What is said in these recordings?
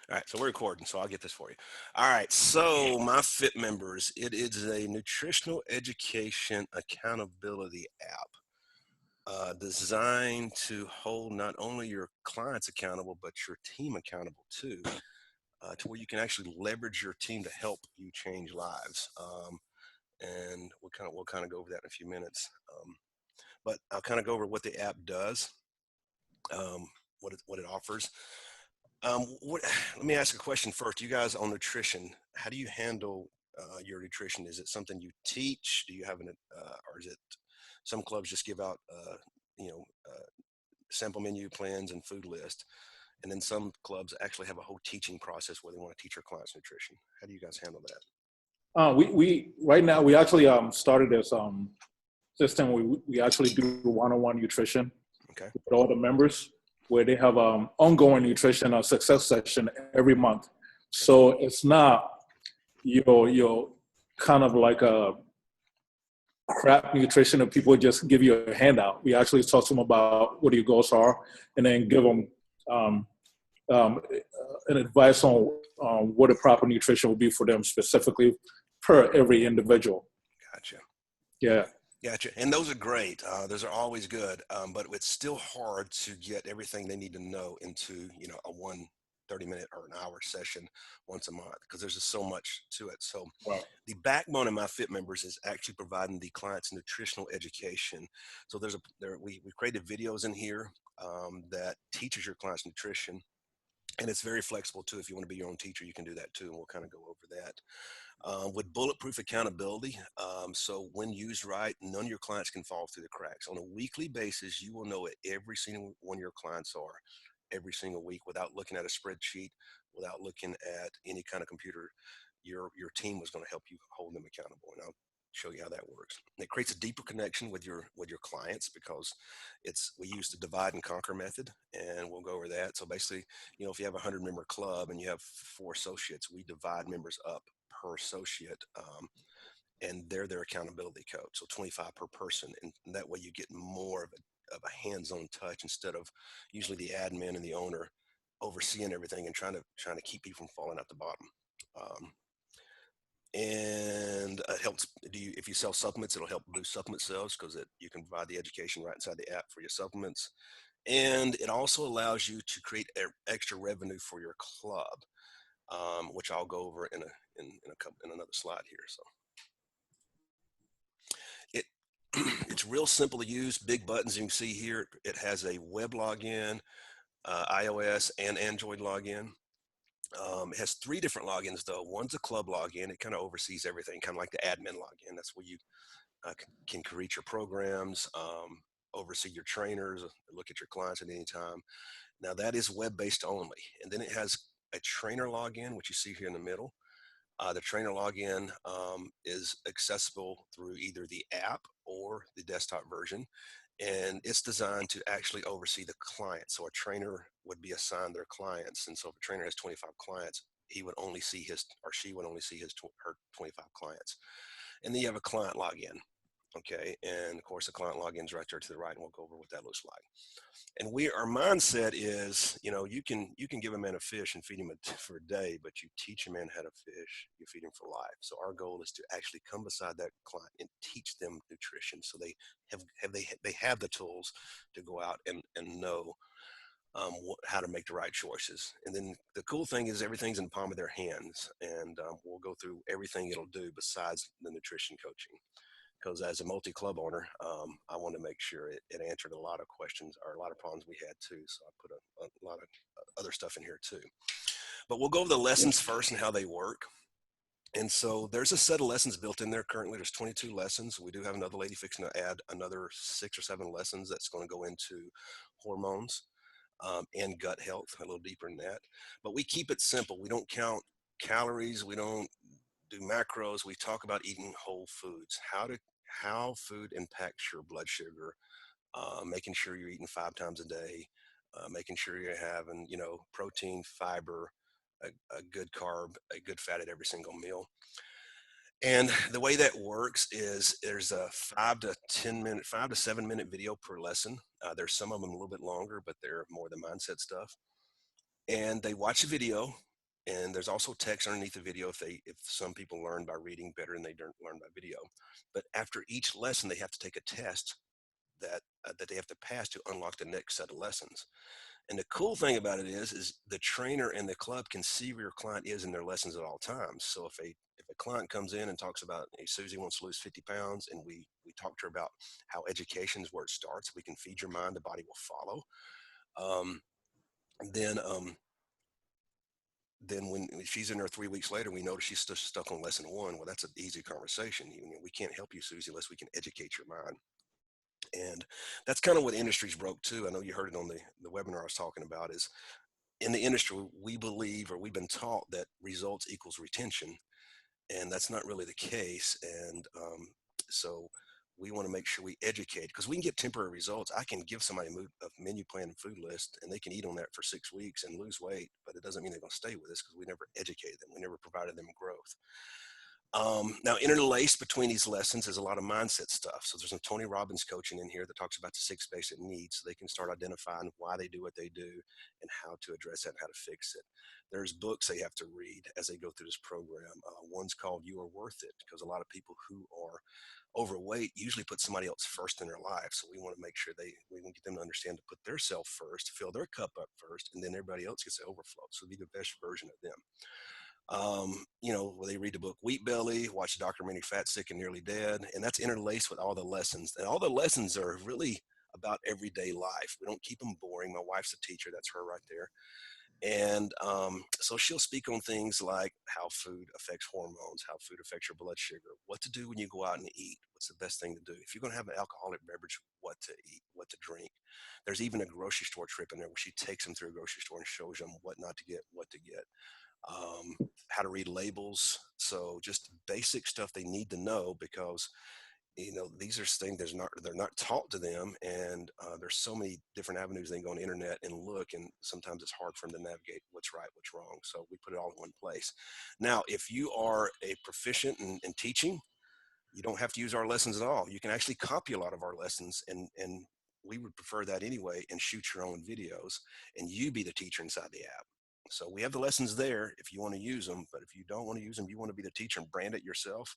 All right, so we're recording, so I'll get this for you. All right, so my Fit members, it is a nutritional education accountability app designed to hold not only your clients accountable, but your team accountable too, to where you can actually leverage your team to help you change lives. And we'll kind of go over that in a few minutes. But I'll kind of go over what the app does, what it offers. Let me ask a question first. You guys on nutrition, how do you handle your nutrition? Is it something you teach? Do you have or is it some clubs just give out, you know, uh, sample menu plans and food list, and then some clubs actually have a whole teaching process where they want to teach their clients nutrition. How do you guys handle that? We right now we actually started this system. We actually do one-on-one nutrition Okay. with all the members, where they have ongoing nutrition success session every month. Okay. So it's not your kind of like a crap nutrition and people just give you a handout. We actually talk to them about what your goals are, and then give them um, an advice on what a proper nutrition would be for them specifically per every individual. Gotcha. Yeah. Gotcha. And those are great. Those are always good. But it's still hard to get everything they need to know into, a 30-minute or an hour session once a month because there's just so much to it. So Right. the backbone of my fit members is actually providing the clients nutritional education. So we created videos in here that teaches your clients nutrition. And it's very flexible too. If you want to be your own teacher, you can do that too. And we'll kind of go over that with bulletproof accountability. So when used right, none of your clients can fall through the cracks. On a weekly basis, you will know what every single one of your clients are every single week without looking at a spreadsheet, without looking at any kind of computer. Your team was going to help you hold them accountable, and I'll show you how that works. And it creates a deeper connection with your clients because we use the divide and conquer method, and we'll go over that. So basically, if you have a 100-member club and you have 4 associates, we divide members up per associate, and they're their accountability coach. So 25 per person, and that way you get more of a hands-on touch instead of usually the admin and the owner overseeing everything and trying to keep people from falling out the bottom. Um, and it helps. If you sell supplements, it'll help boost supplement sales because you can provide the education right inside the app for your supplements, and it also allows you to create extra revenue for your club, which I'll go over in another slide here. So it it's real simple to use. Big buttons you can see here. It has a web login, iOS and Android login. It has 3 different logins though. One's a club login. It kind of oversees everything, kind of like the admin login. That's where you can create your programs, oversee your trainers, look at your clients at any time. Now that is web-based only, and then it has a trainer login, which you see here in the middle. The trainer login is accessible through either the app or the desktop version, and it's designed to actually oversee the client. So a trainer would be assigned their clients, and so if a trainer has 25 clients, he would only see his or she would only see her 25 clients. And then you have a client login. Okay, and of course the client login is right there to the right, and we'll go over what that looks like. And our mindset is, you can give a man a fish and feed him for a day, but you teach a man how to fish, you feed him for life. So our goal is to actually come beside that client and teach them nutrition, so they have the tools to go out and know how to make the right choices. And then the cool thing is everything's in the palm of their hands, and we'll go through everything it'll do besides the nutrition coaching because as a multi-club owner, I want to make sure it answered a lot of questions or a lot of problems we had too. So I put a lot of other stuff in here too. But we'll go over the lessons first and how they work. And so there's a set of lessons built in there currently. There's 22 lessons. We do have another lady fixing to add another 6 or 7 lessons that's going to go into hormones and gut health, a little deeper in that. But we keep it simple. We don't count calories. We don't do macros. We talk about eating whole foods, how food impacts your blood sugar, making sure you're eating 5 times a day, making sure you're having protein, fiber, a good carb, a good fat at every single meal. And the way that works is there's a 5 to 10 minute, 5 to 7 minute video per lesson. There's some of them a little bit longer, but they're more the mindset stuff. And they watch a video, And there's also text underneath the video if some people learn by reading better than they learn by video. But after each lesson, they have to take a test that they have to pass to unlock the next set of lessons. And the cool thing about it is the trainer and the club can see where your client is in their lessons at all times. So if a client comes in and talks about, hey, Susie wants to lose 50 pounds, and we talk to her about how education is where it starts, we can feed your mind, the body will follow. Um, then then when she's in there 3 weeks later, we notice she's still stuck on lesson one. Well, that's an easy conversation. We can't help you, Susie, unless we can educate your mind. And that's kind of what industry's broke too. I know you heard it on the webinar I was talking about. Is in the industry, we believe, or we've been taught, that results equals retention, and that's not really the case. And so we want to make sure we educate, because we can get temporary results. I can give somebody a menu plan and food list, and they can eat on that for 6 weeks and lose weight, but it doesn't mean they're going to stay with us, because we never educated them. We never provided them growth. Now, interlaced between these lessons is a lot of mindset stuff. So there's some Tony Robbins coaching in here that talks about the 6 basic needs, so they can start identifying why they do what they do and how to address that and how to fix it. There's books they have to read as they go through this program. One's called You Are Worth It, because a lot of people who are overweight usually put somebody else first in their life. So we want to make sure we want to get them to understand to put their self first, fill their cup up first, and then everybody else gets the overflow. So be the best version of them. Where they read the book Wheat Belly, watch the documentary Fat, Sick, and Nearly Dead, and that's interlaced with all the lessons. And all the lessons are really about everyday life. We don't keep them boring. My wife's a teacher. That's her right there. And so she'll speak on things like how food affects hormones, how food affects your blood sugar, what to do when you go out and eat, what's the best thing to do. If you're going to have an alcoholic beverage, what to eat, what to drink. There's even a grocery store trip in there where she takes them through a grocery store and shows them what not to get, what to get, how to read labels. So just basic stuff they need to know, because these are things they're not taught to them, and there's so many different avenues they can go on the internet and look, and sometimes it's hard for them to navigate what's right, what's wrong. So we put it all in one place. Now, if you are a proficient in teaching, you don't have to use our lessons at all. You can actually copy a lot of our lessons, and we would prefer that anyway, and shoot your own videos, and you be the teacher inside the app. So we have the lessons there if you want to use them, but if you don't want to use them, you want to be the teacher and brand it yourself.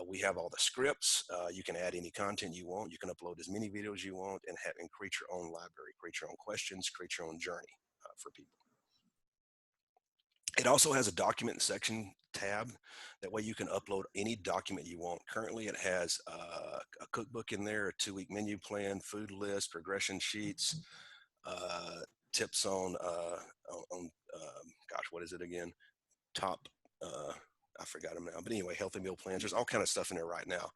We have all the scripts. You can add any content you want. You can upload as many videos as you want, and create your own library, create your own questions, create your own journey for people. It also has a document section tab. That way you can upload any document you want. Currently it has a cookbook in there, a 2-week menu plan, food list, progression sheets, tips on gosh, what is it again? Top, I forgot them now, but anyway, healthy meal plans. There's all kind of stuff in there right now.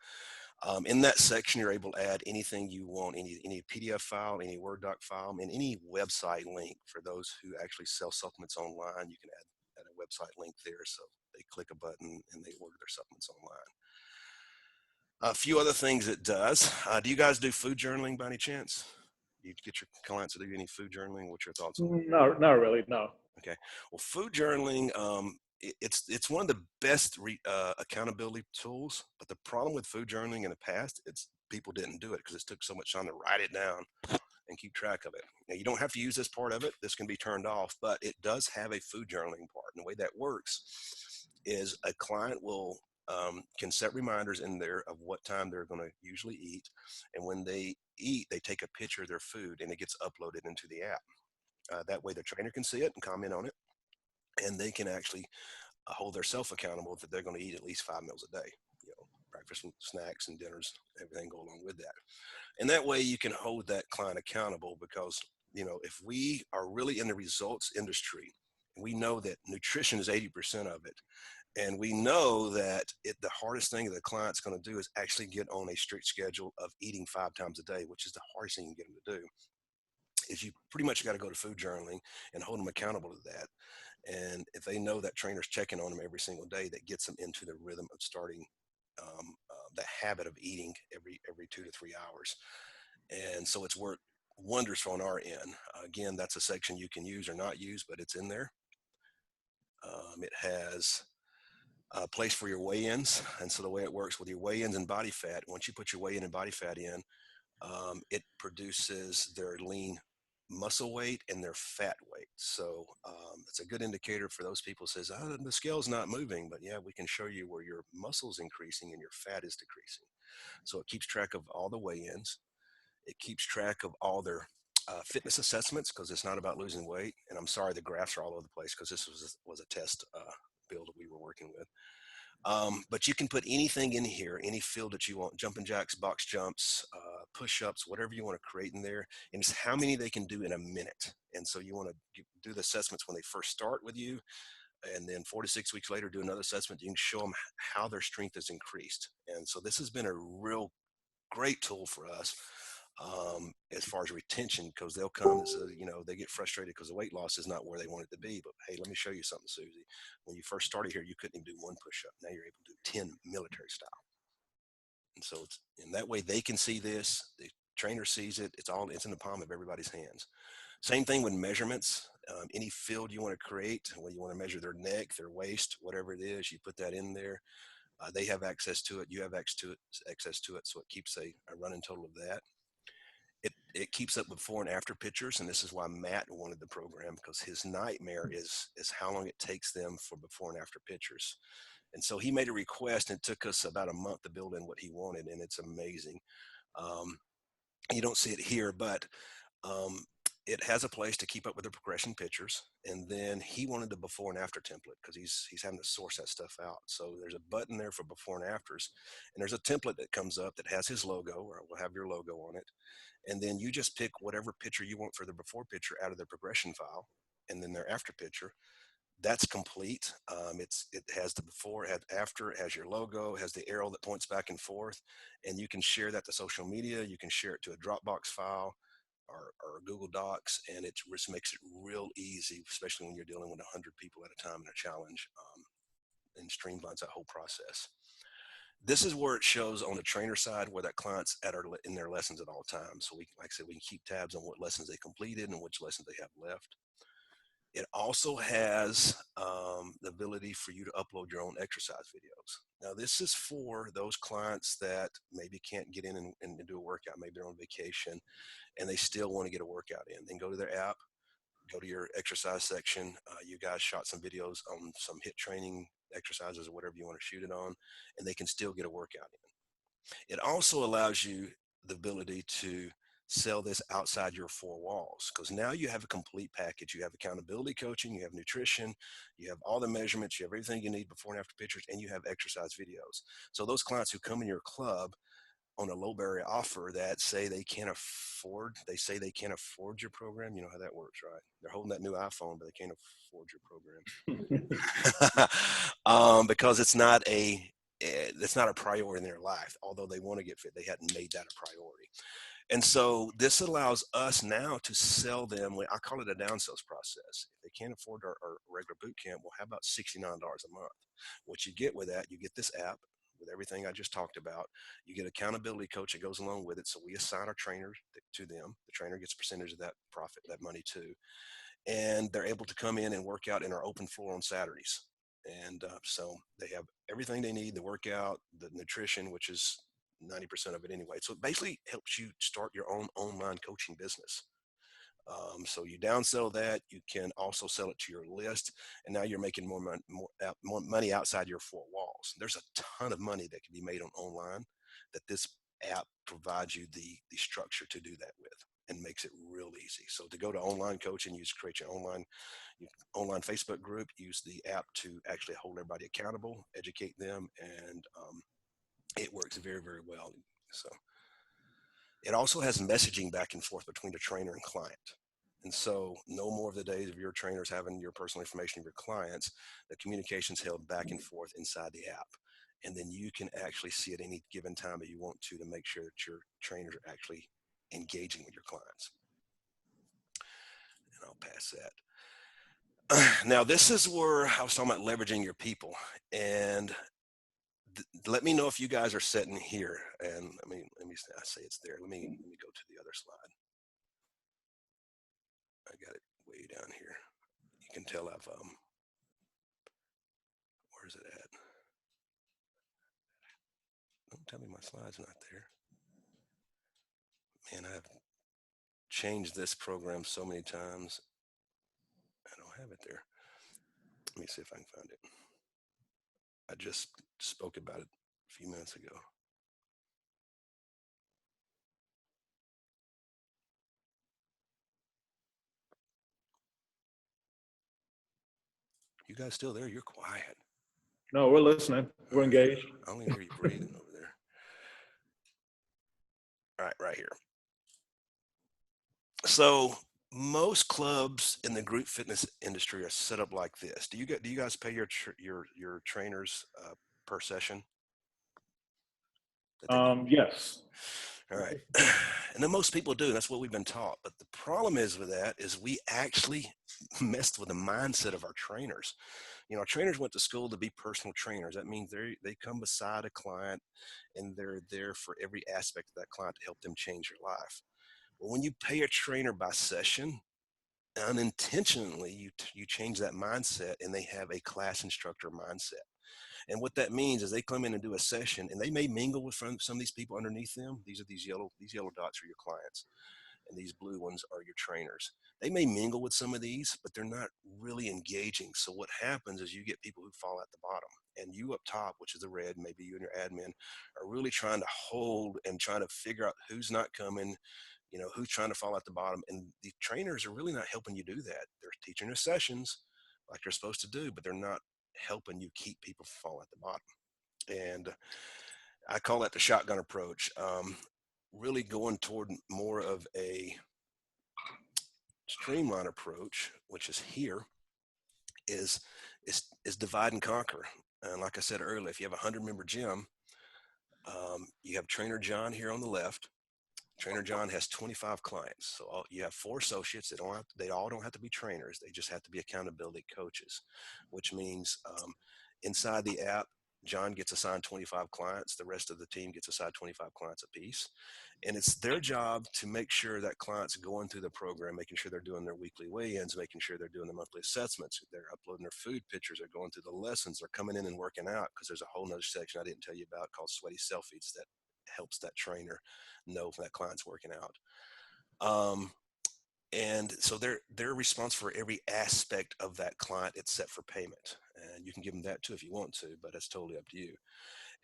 In that section, you're able to add anything you want, any PDF file, any Word doc file, and any website link. For those who actually sell supplements online, you can add a website link there. So they click a button and they order their supplements online. A few other things it does. Do you guys do food journaling by any chance? Do you get your clients to do any food journaling? What's your thoughts on that? No, not really. No. Okay. Well, food journaling, it's one of the best accountability tools. But the problem with food journaling in the past, it's people didn't do it because it took so much time to write it down and keep track of it. Now, you don't have to use this part of it. This can be turned off, but it does have a food journaling part. And the way that works is a client can set reminders in there of what time they're going to usually eat. And when they eat, they take a picture of their food and it gets uploaded into the app. That way the trainer can see it and comment on it. And they can actually hold themselves accountable that they're going to eat at least 5 meals a day, breakfast and snacks and dinners, everything go along with that. And that way you can hold that client accountable, because, if we are really in the results industry, we know that nutrition is 80% of it. And we know that the hardest thing that the client's going to do is actually get on a strict schedule of eating 5 times a day, which is the hardest thing you can get them to do. Is you pretty much got to go to food journaling and hold them accountable to that. And if they know that trainer's checking on them every single day, that gets them into the rhythm of starting the habit of eating every 2 to 3 hours. And so it's worked wonders on our end. Again, that's a section you can use or not use, but it's in there. It has a place for your weigh-ins. And so the way it works with your weigh-ins and body fat, once you put your weigh-in and body fat in, it produces their lean muscle weight and their fat weight. So it's a good indicator for those people who says, oh, the scale's not moving, but yeah, we can show you where your muscle's increasing and your fat is decreasing. So it keeps track of all the weigh-ins. It keeps track of all their fitness assessments, because it's not about losing weight. And I'm sorry the graphs are all over the place, because this was a test build that we were working with. But you can put anything in here, any field that you want, jumping jacks, box jumps, push-ups, whatever you want to create in there, and it's how many they can do in a minute. And so you want to do the assessments when they first start with you, and then 4 to 6 weeks later, do another assessment. You can show them how their strength has increased. And so this has been a real great tool for us as far as retention, because they'll come and say, they get frustrated because the weight loss is not where they want it to be. But hey, let me show you something, Susie. When you first started here, you couldn't even do one push-up. Now you're able to do 10 military style. And so in that way, they can see this. The trainer sees it. It's in the palm of everybody's hands. Same thing with measurements. Any field you want to create, whether you want to measure their neck, their waist, whatever it is, you put that in there. They have access to it. You have access to it. So it keeps a running total of that. It keeps up before and after pictures. And this is why Matt wanted the program, because his nightmare is how long it takes them for before and after pictures. And so he made a request, and it took us about a month to build in what he wanted. And it's amazing. You don't see it here, but um, it has a place to keep up with the progression pictures. And then he wanted the before and after template, because he's having to source that stuff out. So there's a button there for before and afters, and there's a template that comes up that has his logo, or will have your logo on it. And then you just pick whatever picture you want for the before picture out of the progression file, and then their after picture. That's complete. It has the before, it has after, it has your logo, it has the arrow that points back and forth, and you can share that to social media. You can share it to a Dropbox file, or Google Docs, and it just makes it real easy, especially when you're dealing with 100 people at a time in a challenge, and streamlines that whole process. This is where it shows on the trainer side where that client's in their lessons at all times. So like I said, we can keep tabs on what lessons they completed and which lessons they have left. It also has the ability for you to upload your own exercise videos. Now, this is for those clients that maybe can't get in and do a workout. Maybe they're on vacation and they still want to get a workout in. Then go to their app, go to your exercise section. You guys shot some videos on some HIIT training exercises or whatever you want to shoot it on, and they can still get a workout in. It also allows you the ability to sell this outside your four walls, because now you have a complete package. You have accountability coaching, you have nutrition, you have all the measurements, you have everything you need before and after pictures, and you have exercise videos. So those clients who come in your club on a low barrier offer that say they can't afford your program. You know how that works, right? They're holding that new iPhone, but they can't afford your program. Because it's not a priority in their life. Although they want to get fit, they hadn't made that a priority. And so this allows us now to sell them. I call it a down sales process. If they can't afford our regular boot camp, well, how about $69 a month? What you get with that, you get this app with everything I just talked about. You get accountability coach that goes along with it. So we assign our trainer to them. The trainer gets a percentage of that profit, that money too. And they're able to come in and work out in our open floor on Saturdays. And so they have everything they need, the workout, the nutrition, which is 90% of it anyway. So it basically helps you start your own online coaching business. So you downsell that. You can also sell it to your list, and now you're making more money outside your four walls. There's a ton of money that can be made on online that this app provides you the structure to do that with, and makes it real easy. So to go to online coaching, you just create your online Facebook group, use the app to actually hold everybody accountable, educate them, and it works very, very well. So it also has messaging back and forth between the trainer and client. And so no more of the days of your trainers having your personal information of your clients. The communication's held back and forth inside the app. And then you can actually see at any given time that you want to make sure that your trainers are actually engaging with your clients. And I'll pass that. Now, this is where I was talking about leveraging your people. And let me know if you guys are sitting here. And I say it's there. Let me go to the other slide. I got it way down here. You can tell I've where's it at? Don't tell me my slide's not there. Man, I've changed this program so many times. I don't have it there. Let me see if I can find it. I just spoke about it a few minutes ago. You guys still there? You're quiet. No, we're listening. We're engaged. I only hear you breathing over there. All right, right here. So most clubs in the group fitness industry are set up like this. Do you guys pay your trainers per session? That they get? Yes. All right. And then most people do. That's what we've been taught. But the problem is with that is we actually messed with the mindset of our trainers. You know, our trainers went to school to be personal trainers. That means they come beside a client and they're there for every aspect of that client to help them change their life. Well, when you pay a trainer by session, unintentionally you change that mindset and they have a class instructor mindset. And what that means is they come in and do a session and they may mingle with some of these people underneath them. These yellow dots are your clients and these blue ones are your trainers. They may mingle with some of these, but they're not really engaging. So what happens is you get people who fall at the bottom, and you up top, which is the red, maybe you and your admin are really trying to hold and trying to figure out who's not coming, you know, who's trying to fall at the bottom. And the trainers are really not helping you do that. They're teaching their sessions like they're supposed to do, but they're not helping you keep people fall at the bottom. And I call that the shotgun approach. Really going toward more of a streamline approach, which is here, is is divide and conquer. And like I said earlier, if you have a 100-member gym, you have Trainer John here on the left. Trainer John has 25 clients. So you have 4 associates. They all don't have to be trainers. They just have to be accountability coaches, which means inside the app, John gets assigned 25 clients. The rest of the team gets assigned 25 clients apiece. And it's their job to make sure that clients going through the program, making sure they're doing their weekly weigh-ins, making sure they're doing the monthly assessments, they're uploading their food pictures, they're going through the lessons, they're coming in and working out, because there's a whole nother section I didn't tell you about called Sweaty Selfies that helps that trainer know if that client's working out. And so they're responsible for every aspect of that client. It's set for payment, and you can give them that too if you want to, but that's totally up to you.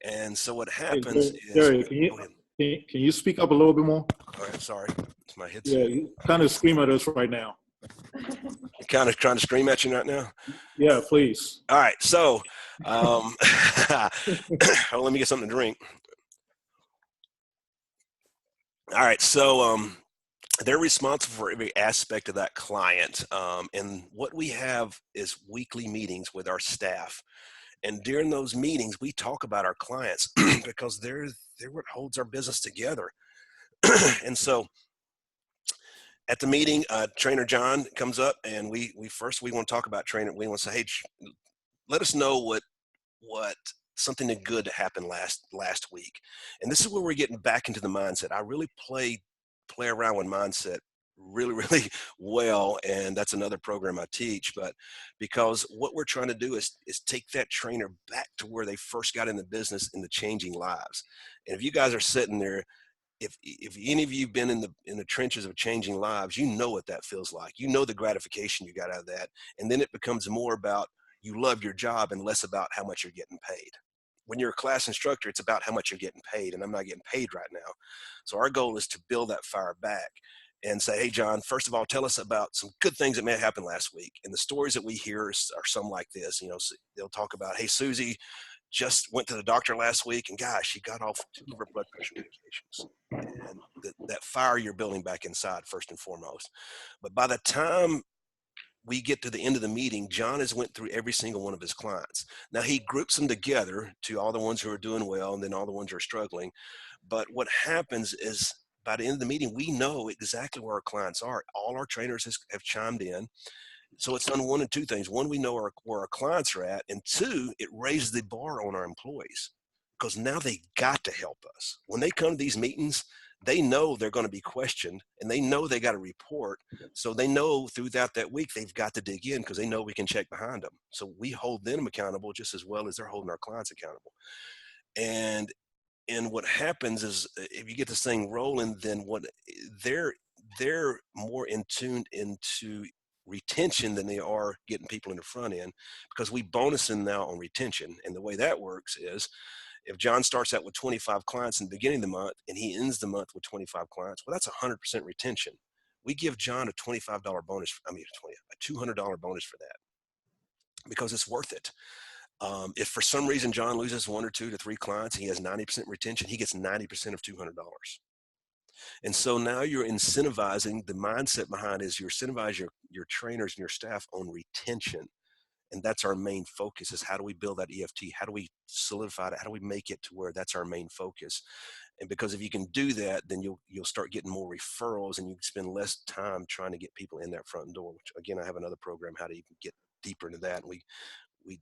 And so what Hey, happens is, Jerry, go ahead. can you speak up a little bit more? All right, sorry, it's my Yeah, headset. you kind of scream at us right now. You're kind of trying to scream at you right now. Yeah, please. All right, so oh, let me get something to drink. All right, so they're responsible for every aspect of that client. And what we have is weekly meetings with our staff. And during those meetings, we talk about our clients because they're what holds our business together. And so at the meeting, Trainer John comes up and we want to talk about trainer. We want to say, hey, let us know what something good that happened last week. And this is where we're getting back into the mindset. I really play around with mindset really well, and that's another program I teach. But because what we're trying to do is take that trainer back to where they first got in the business, in the changing lives. And if you guys are sitting there, if any of you have been in the trenches of changing lives, you know what that feels like. You know the gratification you got out of that. And then it becomes more about you love your job and less about how much you're getting paid. When you're a class instructor, it's about how much you're getting paid, and I'm not getting paid right now. So our goal is to build that fire back and say, hey, John, first of all, tell us about some good things that may have happened last week. And the stories that we hear are some like this. You know, so they'll talk about, hey, Susie just went to the doctor last week, and gosh, she got off 2 of her blood pressure medications. And that fire you're building back inside, first and foremost. But by the time we get to the end of the meeting, John has went through every single one of his clients. Now he groups them together to all the ones who are doing well and then all the ones who are struggling. But what happens is by the end of the meeting, we know exactly where our clients are. All our trainers have chimed in. So it's done one of 2 things. One, we know where our clients are at. And 2, it raises the bar on our employees, because now they got to help us. When they come to these meetings, they know they're going to be questioned, and they know they got to report. So they know throughout that week, they've got to dig in because they know we can check behind them. So we hold them accountable just as well as they're holding our clients accountable. And what happens is if you get this thing rolling, then they're more in tuned into retention than they are getting people in the front end, because we bonus them now on retention. And the way that works is, if John starts out with 25 clients in the beginning of the month and he ends the month with 25 clients, well, that's 100% retention. We give John a $25 bonus, a $200 bonus for that, because it's worth it. If for some reason John loses 1 or 2 to 3 clients, he has 90% retention, he gets 90% of $200. And so now you're incentivizing, the mindset behind is, you're incentivize your trainers and your staff on retention. And that's our main focus, is how do we build that EFT? How do we solidify it? How do we make it to where that's our main focus? And because if you can do that, then you'll start getting more referrals, and you can spend less time trying to get people in that front door, which again, I have another program, how to even get deeper into that. And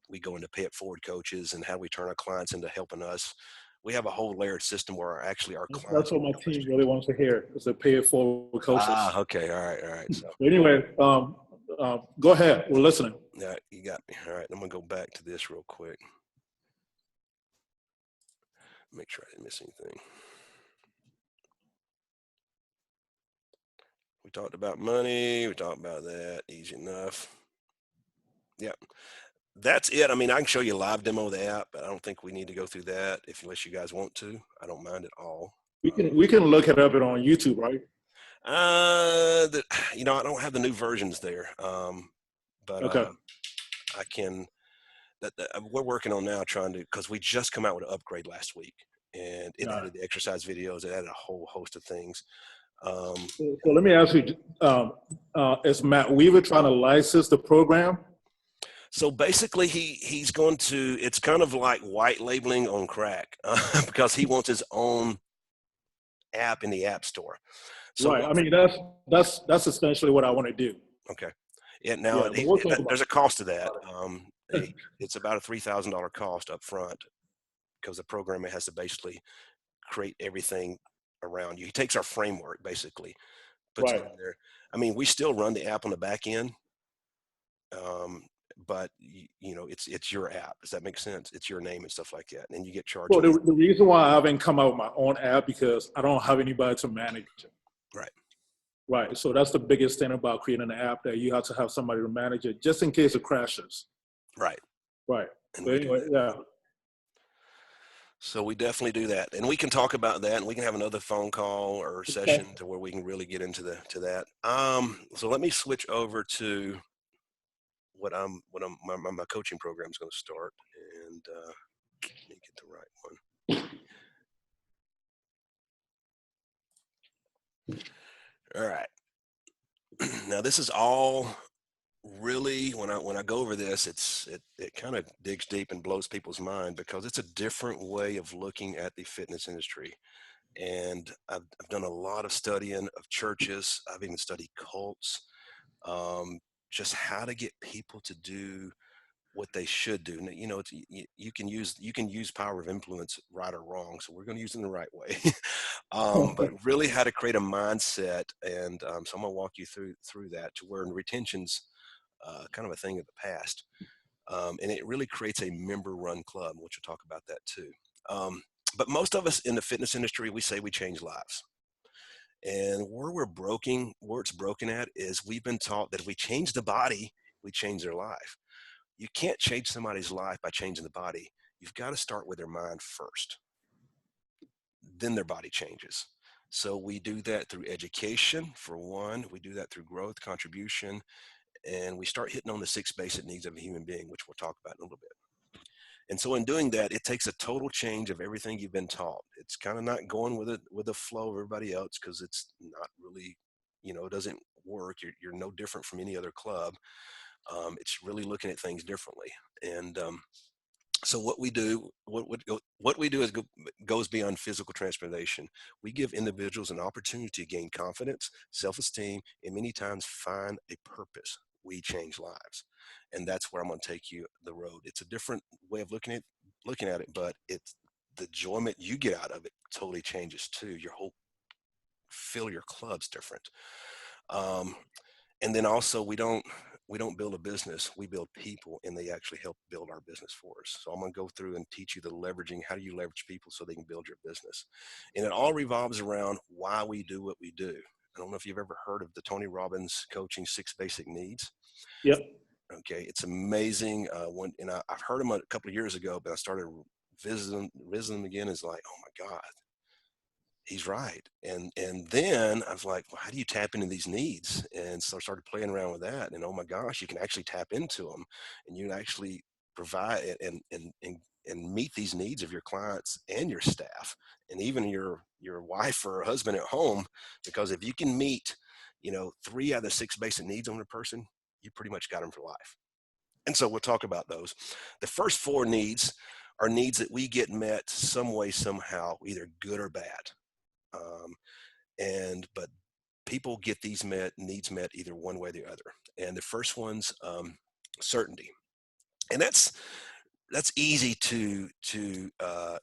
we go into pay it forward coaches, and how we turn our clients into helping us. We have a whole layered system where actually our clients. That's what my team really wants to hear, is to pay it forward coaches. Okay. All right. So anyway, go ahead. We're listening. yeah, you got me. All right. I'm going to go back to this real quick. Make sure I didn't miss anything. We talked about money. We talked about that. Easy enough. Yeah. That's it. I mean, I can show you a live demo of the app, but I don't think we need to go through that unless you guys want to. I don't mind at all. We can look it up on YouTube, right? I don't have the new versions there. But okay. I can. We're working on now, because we just come out with an upgrade last week, and it added the exercise videos. It added a whole host of things. So let me ask you: is Matt Weaver trying to license the program? So basically, he's going to. It's kind of like white labeling on crack, because he wants his own app in the App Store. So right. I mean, that's essentially what I want to do. Okay. Yeah. Now there's a cost to that. It's about a $3,000 cost up front, because the programmer has to basically create everything around you. He takes our framework, basically, puts it in there. I mean, we still run the app on the back end, but it's your app. Does that make sense? It's your name and stuff like that, and you get charged. Well, the reason why I haven't come out with my own app, because I don't have anybody to manage it. Right. So that's the biggest thing about creating an app, that you have to have somebody to manage it, just in case it crashes. Right. But anyway, yeah. So we definitely do that, and we can talk about that, and we can have another phone call or session to where we can really get into that. So let me switch over to my coaching program is going to start, and let me get the right one. All right. Now this is all really, when I go over this, it kind of digs deep and blows people's mind, because it's a different way of looking at the fitness industry. And I've done a lot of studying of churches. I've even studied cults, just how to get people to do what they should do. You can use power of influence, right or wrong. So we're going to use it in the right way. But really how to create a mindset. And so I'm going to walk you through that, to where retention's kind of a thing of the past. And it really creates a member run club, which we'll talk about that too. But most of us in the fitness industry, we say we change lives. And where it's broken at is, we've been taught that if we change the body, we change their life. You can't change somebody's life by changing the body. You've got to start with their mind first. Then their body changes. So we do that through education, for one. We do that through growth, contribution, and we start hitting on the 6 basic needs of a human being, which we'll talk about in a little bit. And so in doing that, it takes a total change of everything you've been taught. It's kind of not going with the flow of everybody else, because it's not really, it doesn't work. You're no different from any other club. It's really looking at things differently. And so what we do is goes beyond physical transformation. We give individuals an opportunity to gain confidence, self-esteem, and many times find a purpose. We change lives. And that's where I'm going to take you the road. It's a different way of looking at it, but it's the enjoyment you get out of it totally changes too. Your whole feel your club's different. And then also we don't build a business, we build people, and they actually help build our business for us. So I'm going to go through and teach you the leveraging. How do you leverage people so they can build your business? And it all revolves around why we do what we do. I don't know if you've ever heard of the Tony Robbins coaching 6 basic needs. Yep. Okay, it's amazing. I've heard him a couple of years ago, but I started visiting him again. Is like, oh my God, he's right. And then I was like, well, how do you tap into these needs? And so I started playing around with that. And oh my gosh, you can actually tap into them, and you can actually provide and meet these needs of your clients and your staff, and even your wife or husband at home. Because if you can meet, 3 out of the 6 basic needs on a person, you pretty much got them for life. And so we'll talk about those. The first 4 needs are needs that we get met some way, somehow, either good or bad. Um, but people get these needs met either one way or the other. And the first one's certainty, and that's easy to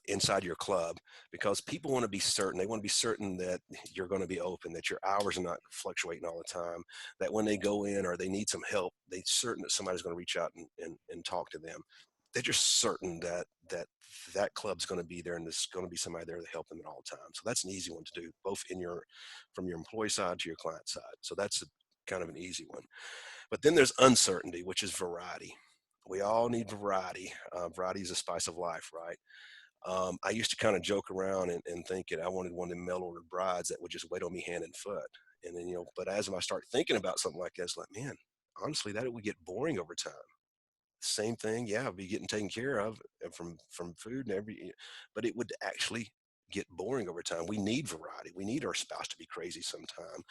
inside your club, because people want to be certain. They want to be certain that you're going to be open, that your hours are not fluctuating all the time, that when they go in or they need some help, they're certain that somebody's going to reach out and talk to them. They're just certain that club's going to be there, and there's going to be somebody there to help them at all times. So that's an easy one to do, both from your employee side to your client side. So that's kind of an easy one. But then there's uncertainty, which is variety. We all need variety. Variety is a spice of life, right? I used to kind of joke around and think that I wanted one of them mail ordered brides that would just wait on me hand and foot. And then, but as I start thinking about something like this, like, man, honestly, that would get boring over time. Same thing, yeah, be getting taken care of from food and but it would actually get boring over time. We need variety. We need our spouse to be crazy sometime.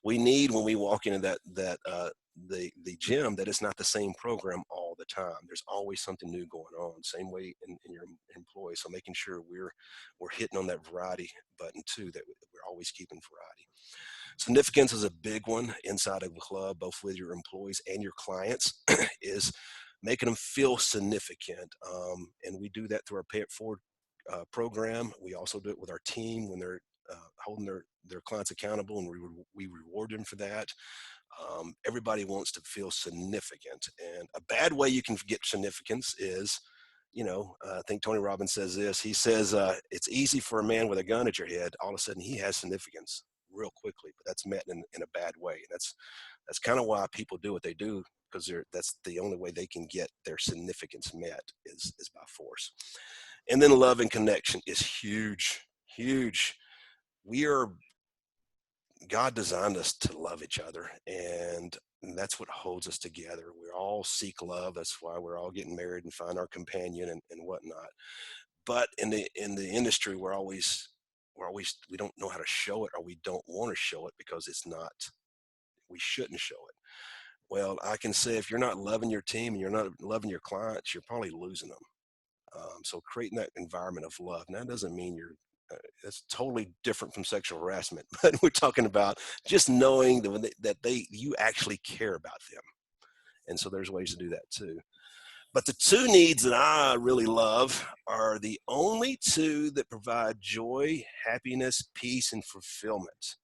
We need, when we walk into the gym, that it's not the same program all the time. There's always something new going on. Same way in your employees. So making sure we're hitting on that variety button too, that we're always keeping variety. Significance is a big one inside of a club, both with your employees and your clients, is making them feel significant. And we do that through our Pay It Forward program. We also do it with our team when they're holding their clients accountable, and we reward them for that. Everybody wants to feel significant. And a bad way you can get significance is, I think Tony Robbins says this. He says, it's easy for a man with a gun at your head. All of a sudden he has significance real quickly, but that's met in a bad way. That's kind of why people do what they do, because that's the only way they can get their significance met is by force. And then love and connection is huge, huge. God designed us to love each other, and that's what holds us together. We all seek love. That's why we're all getting married and find our companion and whatnot. But in the industry, we don't know how to show it, or we don't want to show it because we shouldn't show it. Well, I can say, if you're not loving your team and you're not loving your clients, you're probably losing them. So creating that environment of love. Now, that doesn't mean it's totally different from sexual harassment, but we're talking about just knowing that you actually care about them. And so there's ways to do that too. But the 2 needs that I really love are the only 2 that provide joy, happiness, peace, and fulfillment.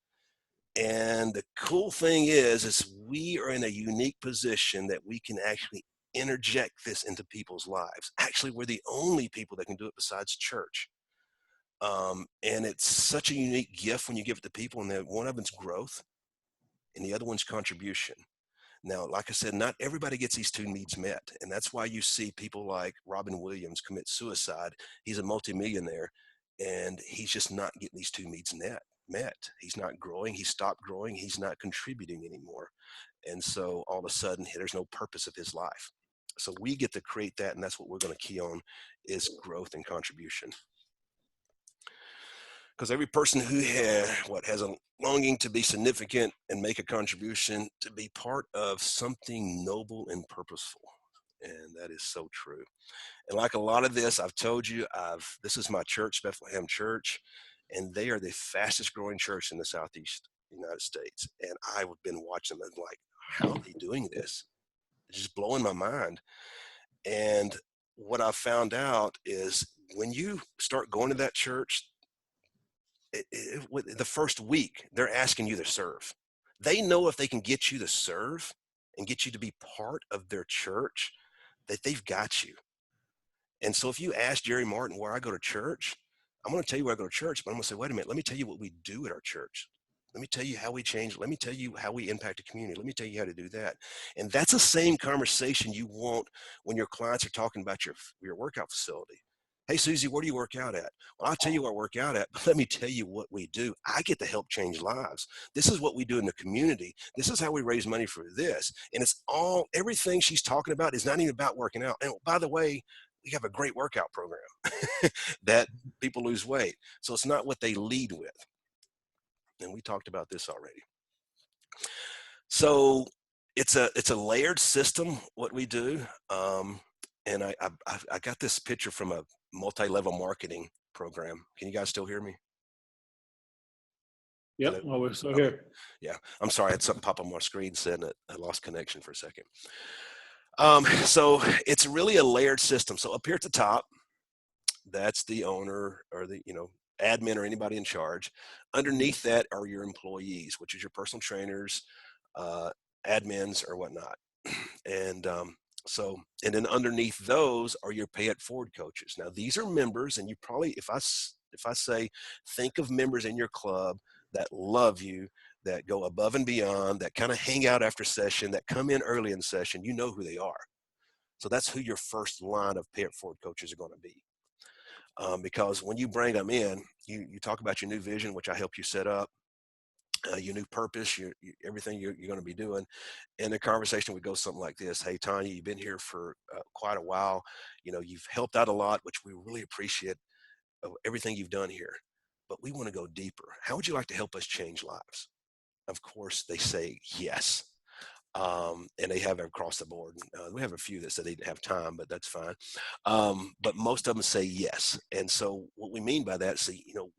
And the cool thing is we are in a unique position that we can actually interject this into people's lives. Actually, we're the only people that can do it besides church. And it's such a unique gift when you give it to people, and one of them's growth and the other one's contribution. Now, like I said, not everybody gets these 2 needs met. And that's why you see people like Robin Williams commit suicide. He's a multimillionaire, and he's just not getting these 2 needs met. He's not growing. He stopped growing. He's not contributing anymore. And so all of a sudden, there's no purpose of his life. So we get to create that, and that's what we're going to key on, is growth and contribution. Because every person who has a longing to be significant and make a contribution, to be part of something noble and purposeful. And that is so true. And like a lot of this, I've told you, this is my church, Bethlehem Church, and they are the fastest growing church in the Southeast United States. And I've been watching them, like, how are they doing this? It's just blowing my mind. And what I found out is, when you start going to that church, the first week, they're asking you to serve. They know if they can get you to serve and get you to be part of their church, that they've got you. And so if you ask Jerry Martin where I go to church, I'm going to tell you where I go to church, but I'm going to say, wait a minute, let me tell you what we do at our church. Let me tell you how we change. Let me tell you how we impact the community. Let me tell you how to do that. And that's the same conversation you want when your clients are talking about your workout facility. Hey, Susie, where do you work out at? Well, I'll tell you where I work out at, but let me tell you what we do. I get to help change lives. This is what we do in the community. This is how we raise money for this. And it's all, everything she's talking about is not even about working out. And by the way, we have a great workout program that people lose weight. So it's not what they lead with. And we talked about this already. So it's a layered system what we do, and I got this picture from a multi-level marketing program. Can you guys still hear me? Yep, Hello? well, we're still Okay. here. Yeah, I'm sorry. I had something pop up on my screen saying that I lost connection for a second. So it's really a layered system. So up here at the top, that's the owner or the admin or anybody in charge. Underneath that are your employees, which is your personal trainers, uh, admins or whatnot. And and then underneath those are your pay it forward coaches. Now these are members, and you probably, if I say, think of members in your club that love you, that go above and beyond, that kind of hang out after session, that come in early in session, you know who they are. So that's who your first line of pay it forward coaches are going to be. Because when you bring them in, you talk about your new vision, which I help you set up, your new purpose, everything you're going to be doing. And the conversation would go something like this: Hey, Tanya, you've been here for quite a while. You've helped out a lot, which we really appreciate of everything you've done here. But we want to go deeper. How would you like to help us change lives? Of course, they say yes. And they have it across the board. We have a few that said they didn't have time, but that's fine. But most of them say yes. And so what we mean by that is,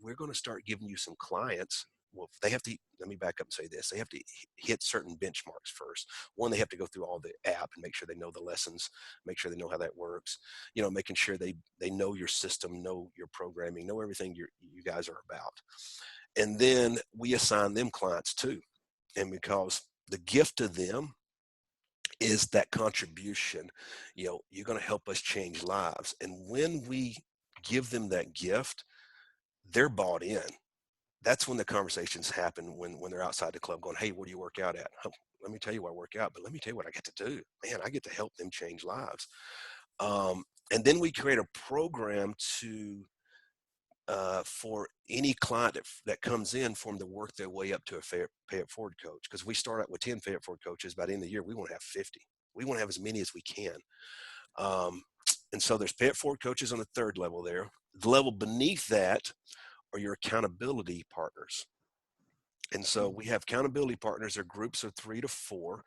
we're going to start giving you some clients. Well, they have to, let me back up and say this. They have to hit certain benchmarks first. One, they have to go through all the app and make sure they know the lessons, make sure they know how that works, making sure they know your system, know your programming, know everything you guys are about. And then we assign them clients too. And because the gift to them is that contribution, you're going to help us change lives. And when we give them that gift, they're bought in. That's when the conversations happen, when they're outside the club going, hey, where do you work out at? Oh, let me tell you where I work out, but let me tell you what I get to do. Man, I get to help them change lives. And then we create a program for any client that comes in for them to work their way up to a pay it forward coach. Because we start out with 10 pay it forward coaches. By the end of the year, we want to have 50. We want to have as many as we can. And so there's pay it forward coaches on the third level there. The level beneath that are your accountability partners. And so we have accountability partners. They're groups of 3 to 4,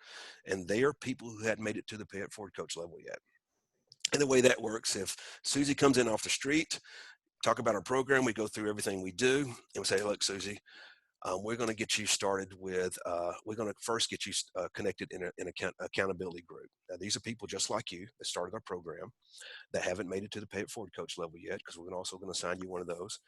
and they are people who hadn't made it to the pay it forward coach level yet. And the way that works, if Susie comes in off the street, talk about our program, we go through everything we do, and we say, look, Susie, we're going to get you started with, we're going to first get you connected in an accountability group. Now, these are people just like you that started our program that haven't made it to the pay it forward coach level yet, because we're also going to assign you one of those.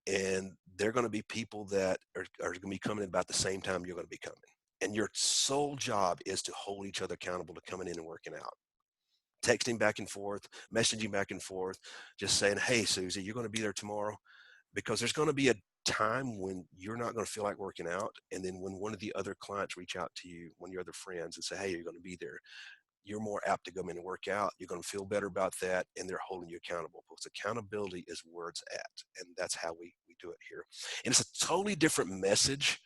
And they're going to be people that are going to be coming in about the same time you're going to be coming. And your sole job is to hold each other accountable to coming in and working out. Texting back and forth, messaging back and forth, just saying, hey, Susie, you're going to be there tomorrow, because there's going to be a time when you're not going to feel like working out. And then when one of the other clients reach out to you, one of your other friends, and say, hey, you're going to be there, you're more apt to come in and work out. You're going to feel better about that, and they're holding you accountable, because accountability is where it's at. And that's how we do it here. And it's a totally different message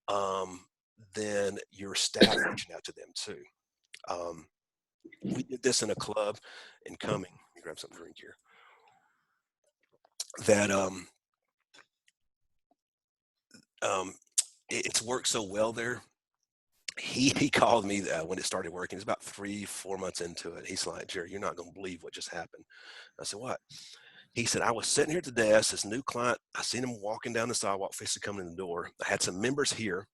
than your staff reaching out to them too. We did this in a club in Cumming. Let me grab something to drink here. That it's worked so well there. He called me when it started working. It's about 3-4 months into it. He's like, Jerry, you're not going to believe what just happened. I said, what? He said, I was sitting here at the desk, this new client, I seen him walking down the sidewalk, facing coming in the door. I had some members here.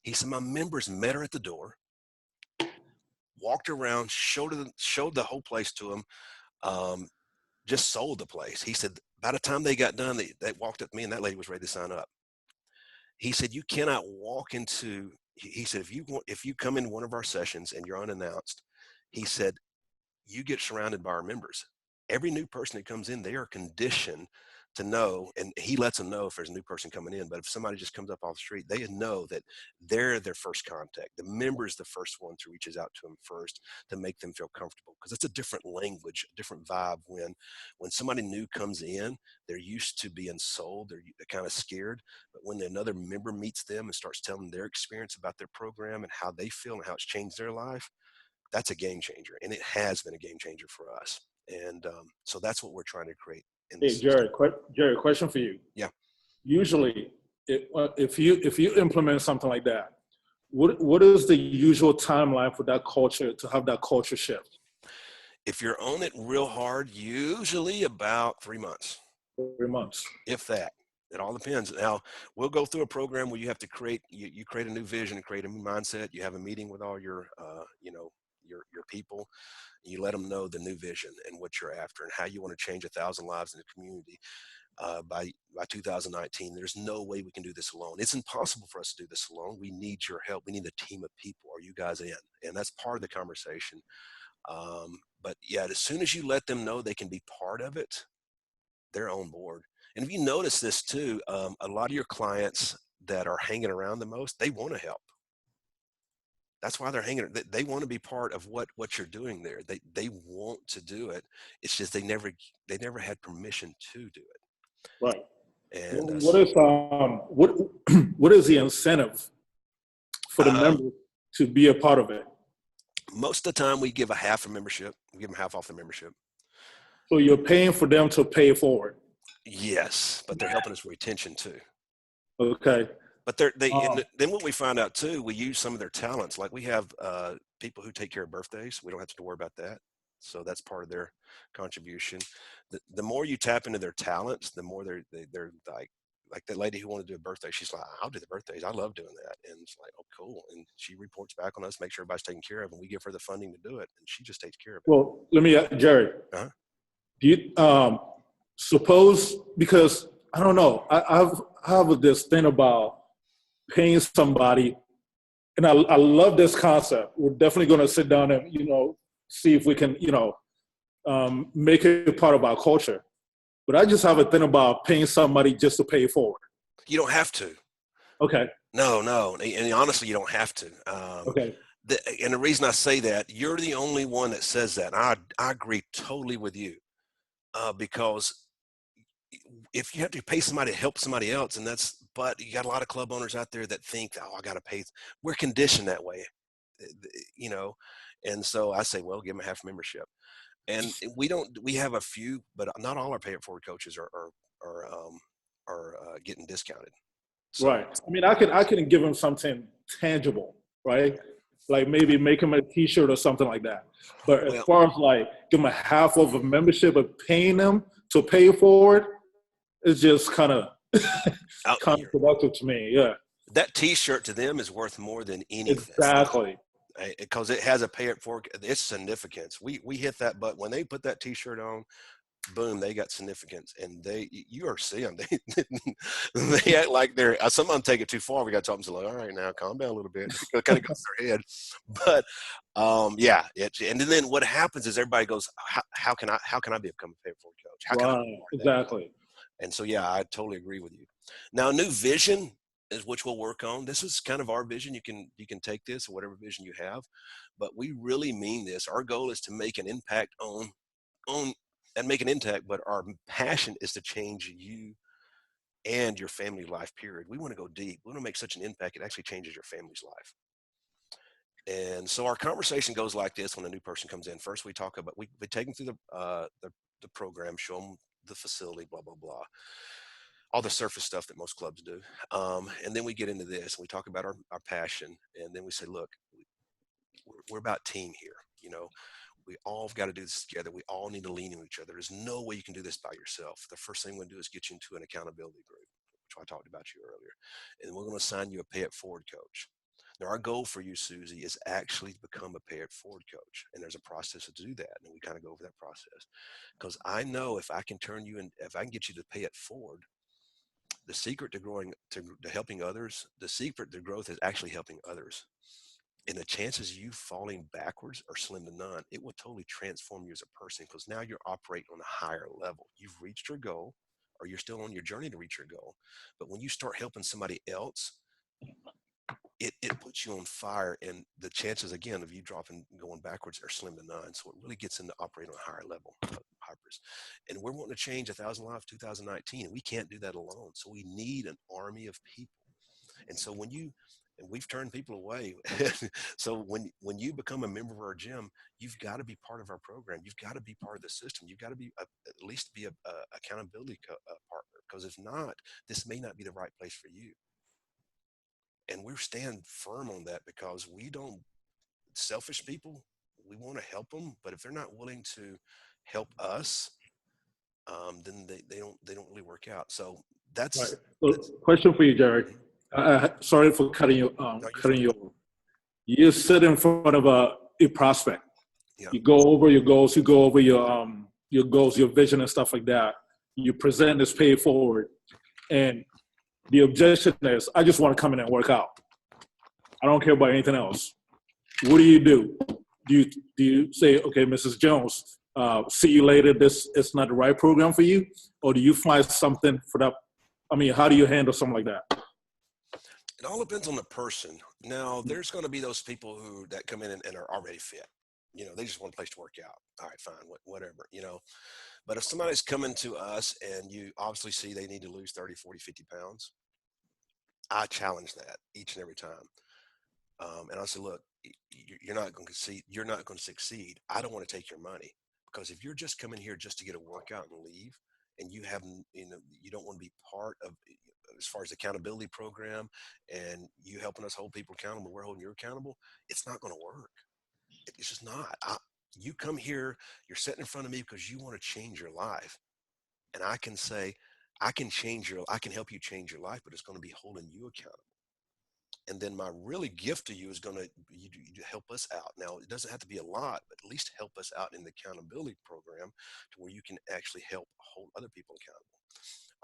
He said, my members met her at the door, walked around, showed the whole place to him, just sold the place. He said, by the time they got done, they walked up to me, and that lady was ready to sign up. He said, you cannot walk into, he said, if you come in one of our sessions and you're unannounced, he said, you get surrounded by our members. Every new person that comes in, they are conditioned to know, and he lets them know if there's a new person coming in. But if somebody just comes up off the street, they know that they're their first contact. The member is the first one to reaches out to them first to make them feel comfortable, because it's a different language, a different vibe when somebody new comes in. They're used to being sold. They're kind of scared. But when another member meets them and starts telling their experience about their program and how they feel and how it's changed their life, that's a game changer. And it has been a game changer for us. And so that's what we're trying to create in Hey, this system. Jerry, question for you. Yeah. Usually, if you implement something like that, what is the usual timeline for that culture to have that culture shift? If you're on it real hard, usually about 3 months, 3 months. if that. It all depends. Now, we'll go through a program where you have to create, you create a new vision, create a new mindset. You have a meeting with all your, your people. You let them know the new vision and what you're after and how you want to change 1,000 lives in the community by 2019. There's no way we can do this alone. It's impossible for us to do this alone. We need your help. We need a team of people. Are you guys in? And that's part of the conversation. But yeah, as soon as you let them know they can be part of it, they're on board. And if you notice this too, a lot of your clients that are hanging around the most, they want to help. That's why they're hanging. They want to be part of what you're doing there. They want to do it. It's just they never had permission to do it. Right. And What is the incentive for the uh, member to be a part of it? most of the time, we give a half a membership. We give them half off the membership. So you're paying for them to pay it forward. Yes, but they're helping us with retention too. Okay. But and then what we find out too, we use some of their talents. Like we have people who take care of birthdays. We don't have to worry about that. So that's part of their contribution. The more you tap into their talents, the more they're like that lady who wanted to do a birthday. She's like, I'll do the birthdays. I love doing that. And it's like, oh, cool. And she reports back on us, make sure everybody's taken care of, and we give her the funding to do it, and she just takes care of it. Well, let me, Jerry. Uh-huh. Do you suppose, because I don't know, I have this thing about paying somebody, and I love this concept. We're definitely going to sit down and see if we can make it part of our culture. But I just have a thing about paying somebody just to pay it forward. You don't have to. Okay. No, and honestly, you don't have to. Okay. And the reason I say that, you're the only one that says that. And I agree totally with you, because if you have to pay somebody to help somebody else, but you got a lot of club owners out there that think, oh, I got to pay. We're conditioned that way, you know. And so I say, well, give them a half membership. And we have a few, but not all our pay it forward coaches are getting discounted. So, right. I mean, I can give them something tangible, right? Like maybe make them a T-shirt or something like that. But as far as like give them a half of a membership of paying them to pay forward, it's just kind of counterproductive to me. Yeah. That T-shirt to them is worth more than anything. Exactly. Because it has a pay it forward. It's significance. We hit that button when they put that T-shirt on. Boom, they got significance, and you are seeing they act like they're some of them take it too far. We got to talk to them, like, all right, now calm down a little bit. It kind of goes to their head, but yeah. And then what happens is everybody goes, how can I become a pay it forward coach? How can I exactly? And so yeah, I totally agree with you. Now, new vision is which we'll work on. This is kind of our vision. You can take this or whatever vision you have, but we really mean this. Our goal is to make an impact on and make an impact, but our passion is to change you and your family life, period. We want to go deep. We want to make such an impact it actually changes your family's life. And so our conversation goes like this when a new person comes in. First, we talk about, we take them through the program, show them the facility, blah, blah, blah, all the surface stuff that most clubs do. And then we get into this and we talk about our passion. And then we say, look, we're about team here. We all got to do this together. We all need to lean on each other. There's no way you can do this by yourself. The first thing we're going to do is get you into an accountability group, which I talked about you earlier. And we're going to assign you a pay it forward coach. Now, our goal for you, Susie, is actually to become a pay it forward coach. And there's a process to do that. And we kind of go over that process. Because I know if I can if I can get you to pay it forward, the secret to growing, to helping others, the secret to growth is actually helping others. And the chances of you falling backwards are slim to none. It will totally transform you as a person because now you're operating on a higher level. You've reached your goal. or you're still on your journey to reach your goal. But when you start helping somebody else, it puts you on fire, and the chances again of you dropping going backwards are slim to none. So it really gets into operating on a higher level, hypers. And we're wanting to change 1,000 lives 2019, and we can't do that alone. So we need an army of people. And so and we've turned people away. So when you become a member of our gym, you've got to be part of our program. You've got to be part of the system. You've got to be at least be a accountability partner, because if not, this may not be the right place for you. And we're stand firm on that, because we don't, selfish people, we want to help them, but if they're not willing to help us, then they don't really work out. So Right. that's So, that's question for you, Jerry. Mhm. Sorry for cutting you. No, you're Cutting fine. you off. You sit in front of a prospect. Yeah. You go over your goals. You go over your goals, your vision, and stuff like that. You present this pay forward, and the objection is, I just want to come in and work out. I don't care about anything else. What do you do? Do you say, okay, Mrs. Jones, see you later. This is not the right program for you, or do you find something for that? I mean, how do you handle something like that? It all depends on the person. Now, there's going to be those people that come in and are already fit. They just want a place to work out. All right, fine, whatever. But if somebody's coming to us and you obviously see they need to lose 30, 40, 50 pounds, I challenge that each and every time. And I say, look, you're not going to succeed. You're not going to succeed. I don't want to take your money, because if you're just coming here just to get a workout and leave, and you haven't, you don't want to be part of, as far as accountability program, and you helping us hold people accountable, we're holding you accountable. It's not going to work. It's just not. You come here, you're sitting in front of me because you want to change your life, and I can say, I can help you change your life, but it's going to be holding you accountable. And then my really gift to you is going to you help us out. Now, it doesn't have to be a lot, but at least help us out in the accountability program, to where you can actually help hold other people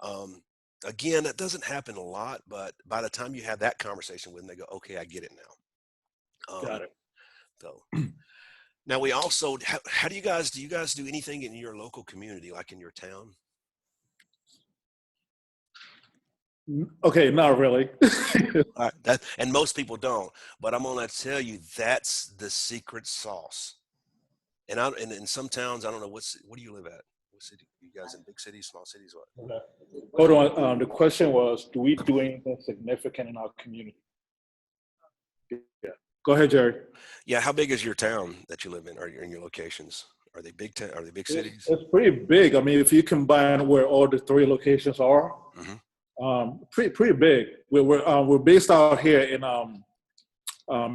accountable. Again, that doesn't happen a lot, but by the time you have that conversation with them, they go, okay, I get it now. Got it. So now we also, how do you guys do anything in your local community, like in your town? Okay, not really. All right, and most people don't, but I'm gonna tell you, that's the secret sauce. And in some towns, I don't know what do you live at? What city? You guys in big cities, small cities, what? Okay. Hold on. The question was, do we do anything significant in our community? Yeah. Go ahead, Jerry. Yeah, how big is your town that you live in, or in your locations? Are they big town? Are they big cities? It's pretty big. I mean, if you combine where all the three locations are, Hmm. pretty big. We're based out here in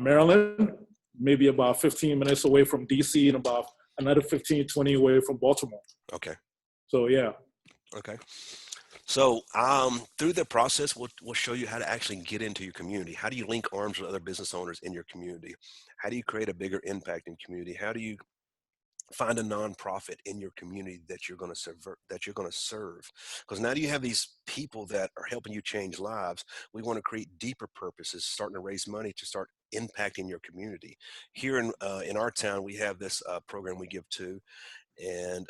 Maryland, maybe about 15 minutes away from DC, and about another 15, 20 away from Baltimore. Okay. So yeah. Okay. So through the process, we'll show you how to actually get into your community. How do you link arms with other business owners in your community? How do you create a bigger impact in community? How do you find a nonprofit in your community that you're going to serve? Because now you have these people that are helping you change lives. We want to create deeper purposes, starting to raise money to start impacting your community. Here in our town, we have this program we give to, and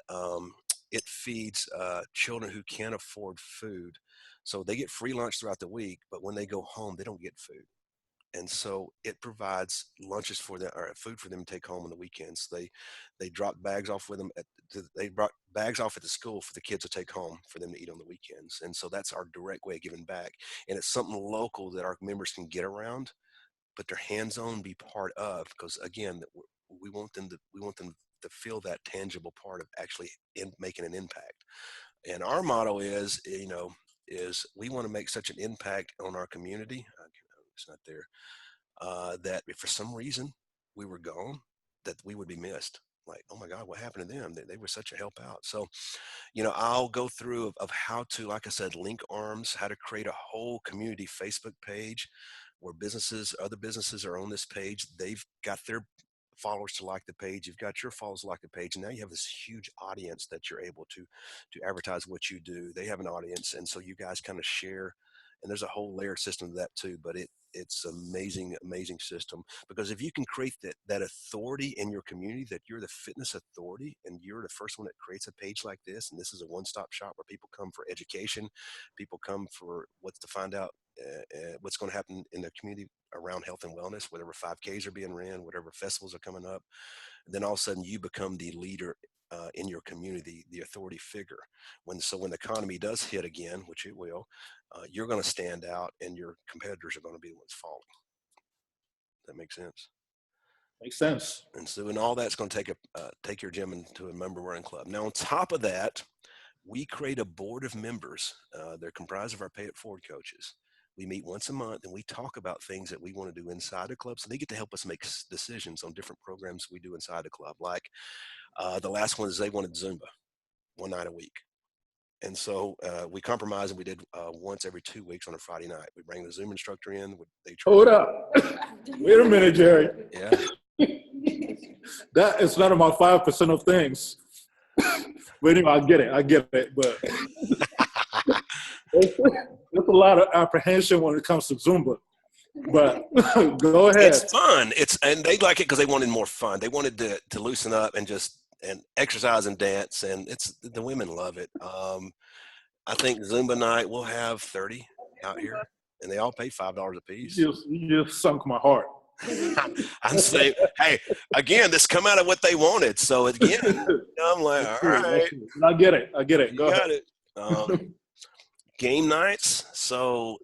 it feeds children who can't afford food. So they get free lunch throughout the week, but when they go home, they don't get food. And so it provides lunches for them, or food for them to take home on the weekends. They drop bags off with them they brought bags off at the school for the kids to take home for them to eat on the weekends. And so that's our direct way of giving back. And it's something local that our members can get around, but they're hands-on, be part of, because again, we want them to feel that tangible part of actually making an impact. And our motto is we want to make such an impact on our community. It's not there. That if for some reason we were gone, that we would be missed. Like, oh my God, what happened to them? They were such a help out. So, I'll go through of how to, like I said, link arms, how to create a whole community Facebook page where other businesses are on this page. They've got their followers to like the page. You've got your followers to like the page. And now you have this huge audience that you're able to advertise what you do. They have an audience. And so you guys kind of share And there's a whole layered system to that too, but it's amazing, amazing system, because if you can create that authority in your community, that you're the fitness authority and you're the first one that creates a page like this, and this is a one-stop shop where people come for education, people come for what's to find out what's going to happen in the community around health and wellness, whatever 5Ks are being ran, whatever festivals are coming up, then all of a sudden you become the leader in your community, the authority figure. When the economy does hit again, which it will, you're going to stand out, and your competitors are going to be the ones falling. That makes sense. Makes sense. And all that's going to take your gym into a member running club. Now, on top of that, we create a board of members. They're comprised of our Pay It Forward coaches. We meet once a month and we talk about things that we want to do inside the club. So they get to help us make decisions on different programs we do inside the club. Like the last one is they wanted Zumba 1 night a week. And so we compromised, and we did once every 2 weeks on a Friday night. We bring the Zoom instructor in. Hold up. Wait a minute, Jerry. Yeah. That is none of my 5% of things. But anyway, I get it. But there's a lot of apprehension when it comes to Zumba. But go ahead. It's fun. And they like it because they wanted more fun. They wanted to loosen up and exercise and dance, and the women love it. I think Zumba night we'll have 30 out here, and they all pay $5 a piece. You just sunk my heart. I'm saying, hey, again, this come out of what they wanted. So again, I'm like, all right. I get it. Go ahead. It. Game nights. So,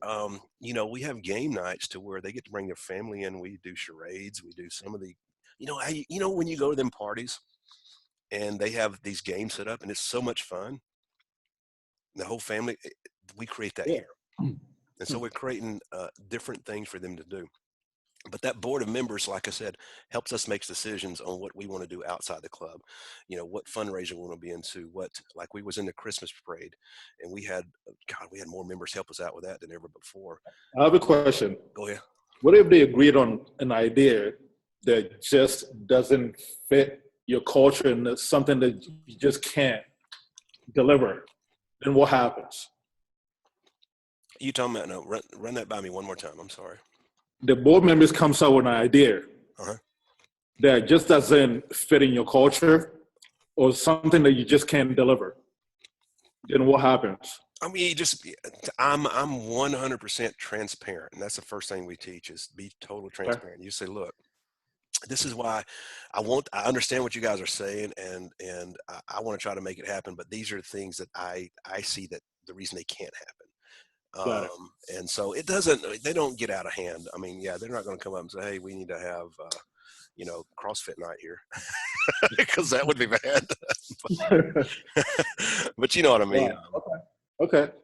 we have game nights to where they get to bring their family in. We do charades. We do some of the, when you go to them parties and they have these games set up and it's so much fun. The whole family, we create that here. And so we're creating different things for them to do. But that board of members, like I said, helps us make decisions on what we want to do outside the club. What fundraiser we want to be into. Like we was in the Christmas parade, and we had more members help us out with that than ever before. I have a question. Go ahead. What if they agreed on an idea that just doesn't fit your culture and it's something that you just can't deliver? Then what happens? You talking about? No, run that by me one more time. I'm sorry. The board members comes up with an idea that just doesn't fit in your culture or something that you just can't deliver. Then what happens? I mean, I'm 100% transparent, and that's the first thing we teach is be totally transparent. You say, look, this is why I understand what you guys are saying, and I want to try to make it happen, but these are the things that I see that the reason they can't happen. And so they don't get out of hand. I mean, yeah, they're not going to come up and say, hey, we need to have, CrossFit night here because that would be bad. But you know what I mean? Okay. Let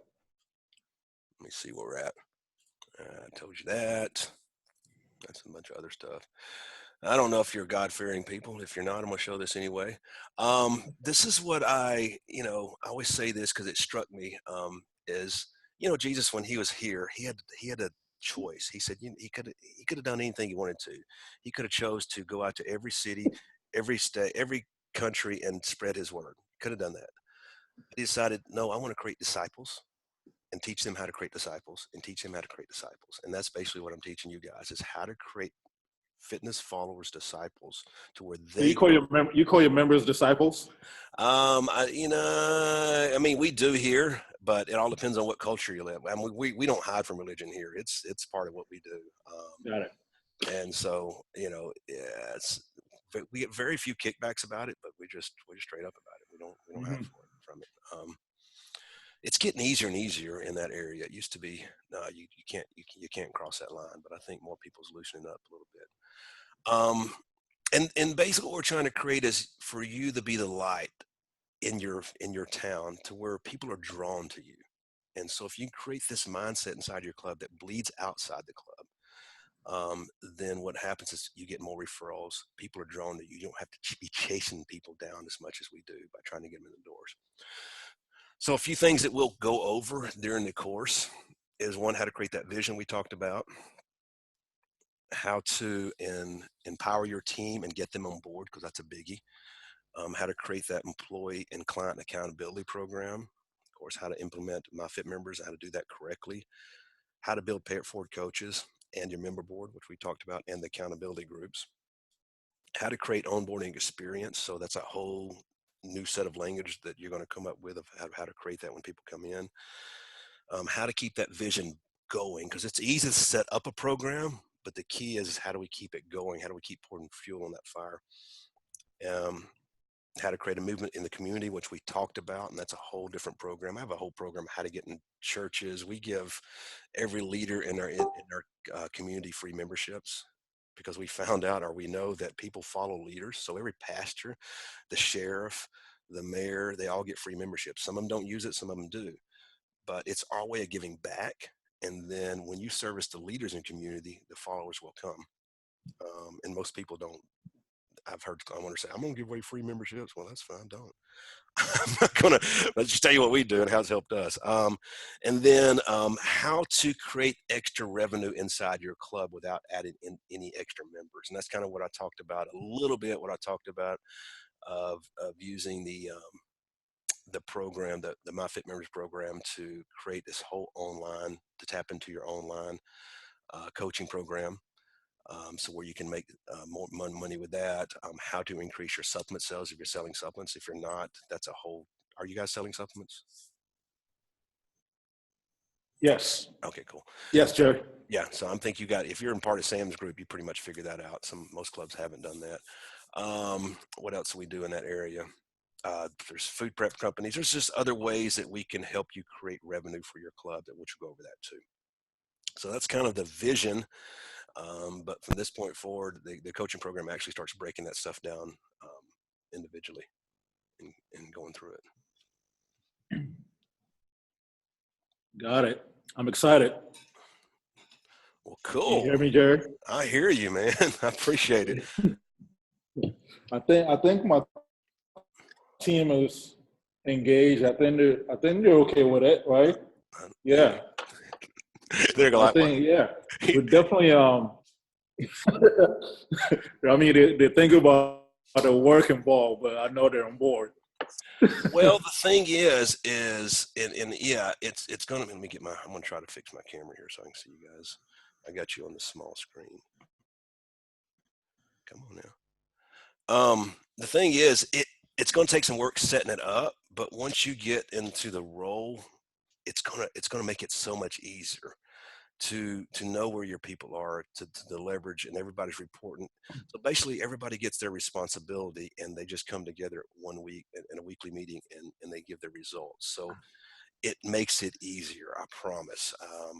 me see where we're at. I told you that. That's a bunch of other stuff. I don't know if you're God-fearing people. If you're not, I'm going to show this anyway. This is what I always say this because it struck me is, Jesus, when he was here, he had a choice. He said he could have done anything he wanted to. He could have chose to go out to every city, every state, every country and spread his word. Could have done that. But he decided, no, I want to create disciples and teach them how to create disciples and teach them how to create disciples. And that's basically what I'm teaching you guys is how to create fitness followers, disciples, to where they. You call your members disciples? I mean, we do here, but it all depends on what culture you live. I mean, we don't hide from religion here. It's part of what we do. Got it. And so, we get very few kickbacks about it, but we're just straight up about it. We don't hide from it. It's getting easier and easier in that area. It used to be, you can't cross that line, but I think more people's loosening up a little bit. And basically what we're trying to create is for you to be the light in your town to where people are drawn to you. And so if you create this mindset inside your club that bleeds outside the club, then what happens is you get more referrals. People are drawn to you. You don't have to be chasing people down as much as we do by trying to get them in the doors. So a few things that we'll go over during the course is one, how to create that vision we talked about, how to empower your team and get them on board, because that's a biggie, how to create that employee and client accountability program, of course, how to implement MyFit members, how to do that correctly, how to build pay it forward coaches and your member board, which we talked about, and the accountability groups, how to create onboarding experience. So that's a whole new set of language that you're going to come up with of how to create that when people come in, how to keep that vision going, because it's easy to set up a program, but the key is how do we keep it going? How do we keep pouring fuel on that fire? How to create a movement in the community, which we talked about, and that's a whole different program. I have a whole program how to get in churches. We give every leader in our community free memberships, because we found out, or we know, that people follow leaders. So every pastor, the sheriff, the mayor, they all get free memberships. Some of them don't use it, some of them do, but it's our way of giving back. And then when you service the leaders in community, the followers will come. And most people don't. I've heard owners say, I'm going to give away free memberships. Well, that's fine. Don't. I'm not going to. Let's just tell you what we do and how it's helped us. And then how to create extra revenue inside your club without adding in any extra members. And that's kind of what I talked about a little bit, what I talked about of using the program, the MyFit Members program, to create this whole online, to tap into your online coaching program. So where you can make more money with that, how to increase your supplement sales if you're selling supplements. If you're not, that's a whole, are you guys selling supplements? Yes. Okay, cool. Yes, Jerry. Yeah, so I'm thinking if you're in part of Sam's group, you pretty much figured that out. Most clubs haven't done that. What else do we do in that area? There's food prep companies. There's just other ways that we can help you create revenue for your club, that which we'll go over that too. So that's kind of the vision. But from this point forward, the coaching program actually starts breaking that stuff down individually and going through it. Got it. I'm excited. Well, Can you cool. hear me, Jerry? I hear you, man. I appreciate it. I think my team is engaged. I think they're okay with it, right? Yeah. They're gonna I think, yeah. We're definitely I mean, they think about the work involved, but I know they're on board. Well, the thing is yeah, it's gonna, let me get I'm gonna try to fix my camera here so I can see you guys. I got you on the small screen. Come on now. The thing is, it's gonna take some work setting it up, but once you get into the role, it's gonna make it so much easier to know where your people are, to leverage, and everybody's reporting. So basically everybody gets their responsibility, and they just come together one week in a weekly meeting, and they give their results. So it makes it easier, I promise.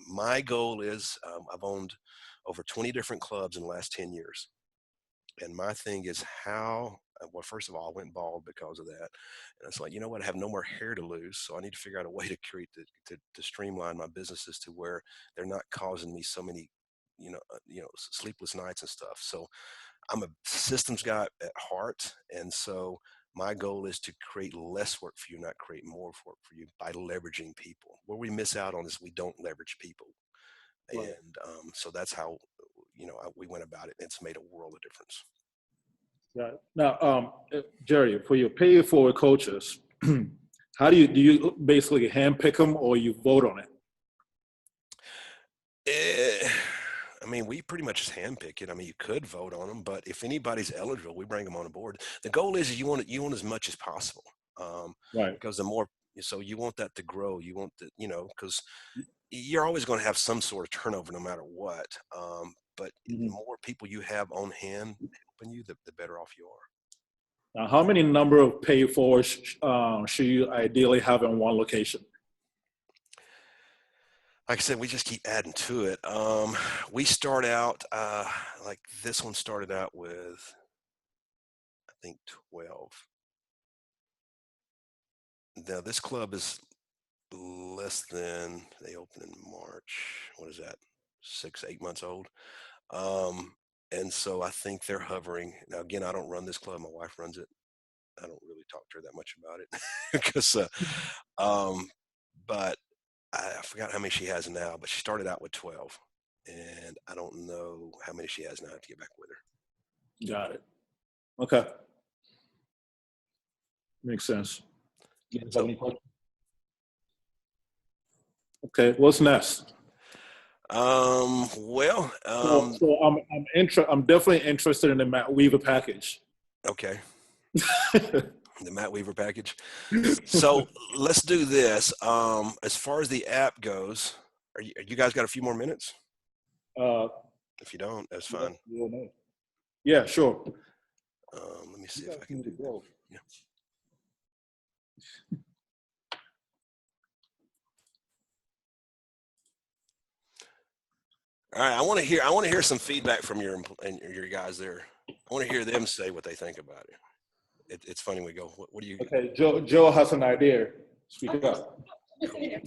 My goal is, I've owned over 20 different clubs in the last 10 years. And my thing is well, first of all, I went bald because of that. And it's like, you know what? I have no more hair to lose. So I need to figure out a way to create to streamline my businesses to where they're not causing me so many, sleepless nights and stuff. So I'm a systems guy at heart. And so my goal is to create less work for you, not create more work for you, by leveraging people. Where we miss out on is we don't leverage people. Right. And so that's how, we went about it. It's made a world of difference. Right. Now, Jerry, for your pay it forward coaches, how do you basically handpick them, or you vote on it? I mean, we pretty much just handpick it. I mean, you could vote on them, but if anybody's eligible, we bring them on board. The goal is you want as much as possible, Right. because the more, so you want that to grow. You want that, because you're always going to have some sort of turnover no matter what. But the more people you have on hand helping you, the better off you are. Now, how many number of pay it forwards should you ideally have in one location? Like I said, we just keep adding to it. We start out, like this one started out with, I think, 12. Now this club is less than, they opened in March. What is that? 6-8 months old. And so I think they're hovering. Now, again, I don't run this club. My wife runs it. I don't really talk to her that much about it because, but I forgot how many she has now, but she started out with 12, and I don't know how many she has now to get back with her. Got it. Okay. Makes sense. So, okay. What's next? Well, I'm definitely interested in the Matt Weaver package. okay. The Matt Weaver package. So let's do this. As far as the app goes, are you guys got a few more minutes? uh, If you don't, that's yeah, fine. yeah, sure. Let me You see if guys I can need to do that. go. Yeah. All right. I want to hear some feedback from your guys there. I want to hear them say what they think about it. It's funny. We go, what do you? Okay, Joe has an idea. Speak up. Okay.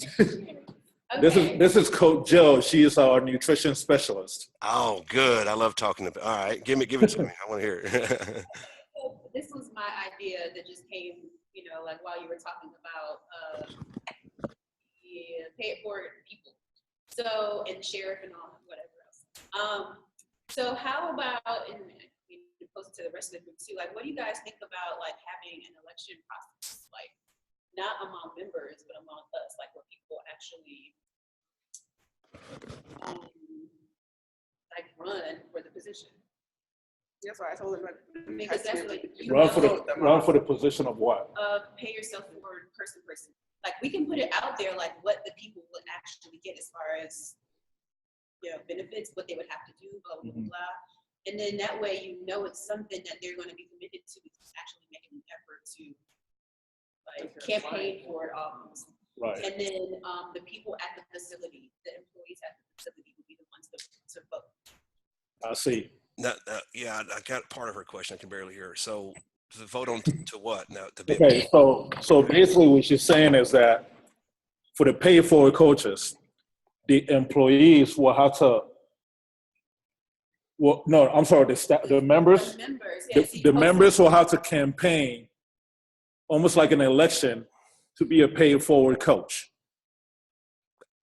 This is Coach Joe. She is our nutrition specialist. Oh, good. I love talking about. All right. Give it to me. I want to hear it. So this was my idea that just came, like while you were talking about pay it forward people. So, and sheriff and all, whatever else. So how about, and post it to the rest of the group too, like what do you guys think about like having an election process, like not among members, but among us, like where people actually like run for the position? That's why I told him. Because that's what Run for the position of what? Pay yourself forward person. Like we can put it out there, like what the people would actually get as far as benefits, what they would have to do, blah blah blah. And then that way it's something that they're going to be committed to, actually making an effort to like campaign for it almost. Right. And then the people at the facility, the employees at the facility would be the ones to vote. I see. Yeah, I got part of her question. I can barely hear her. So to vote on to what now? Okay, so basically what she's saying is that for the pay for coaches, the employees will have to. Well, no, I'm sorry. The members. The members will have to campaign, almost like an election, to be a pay forward coach.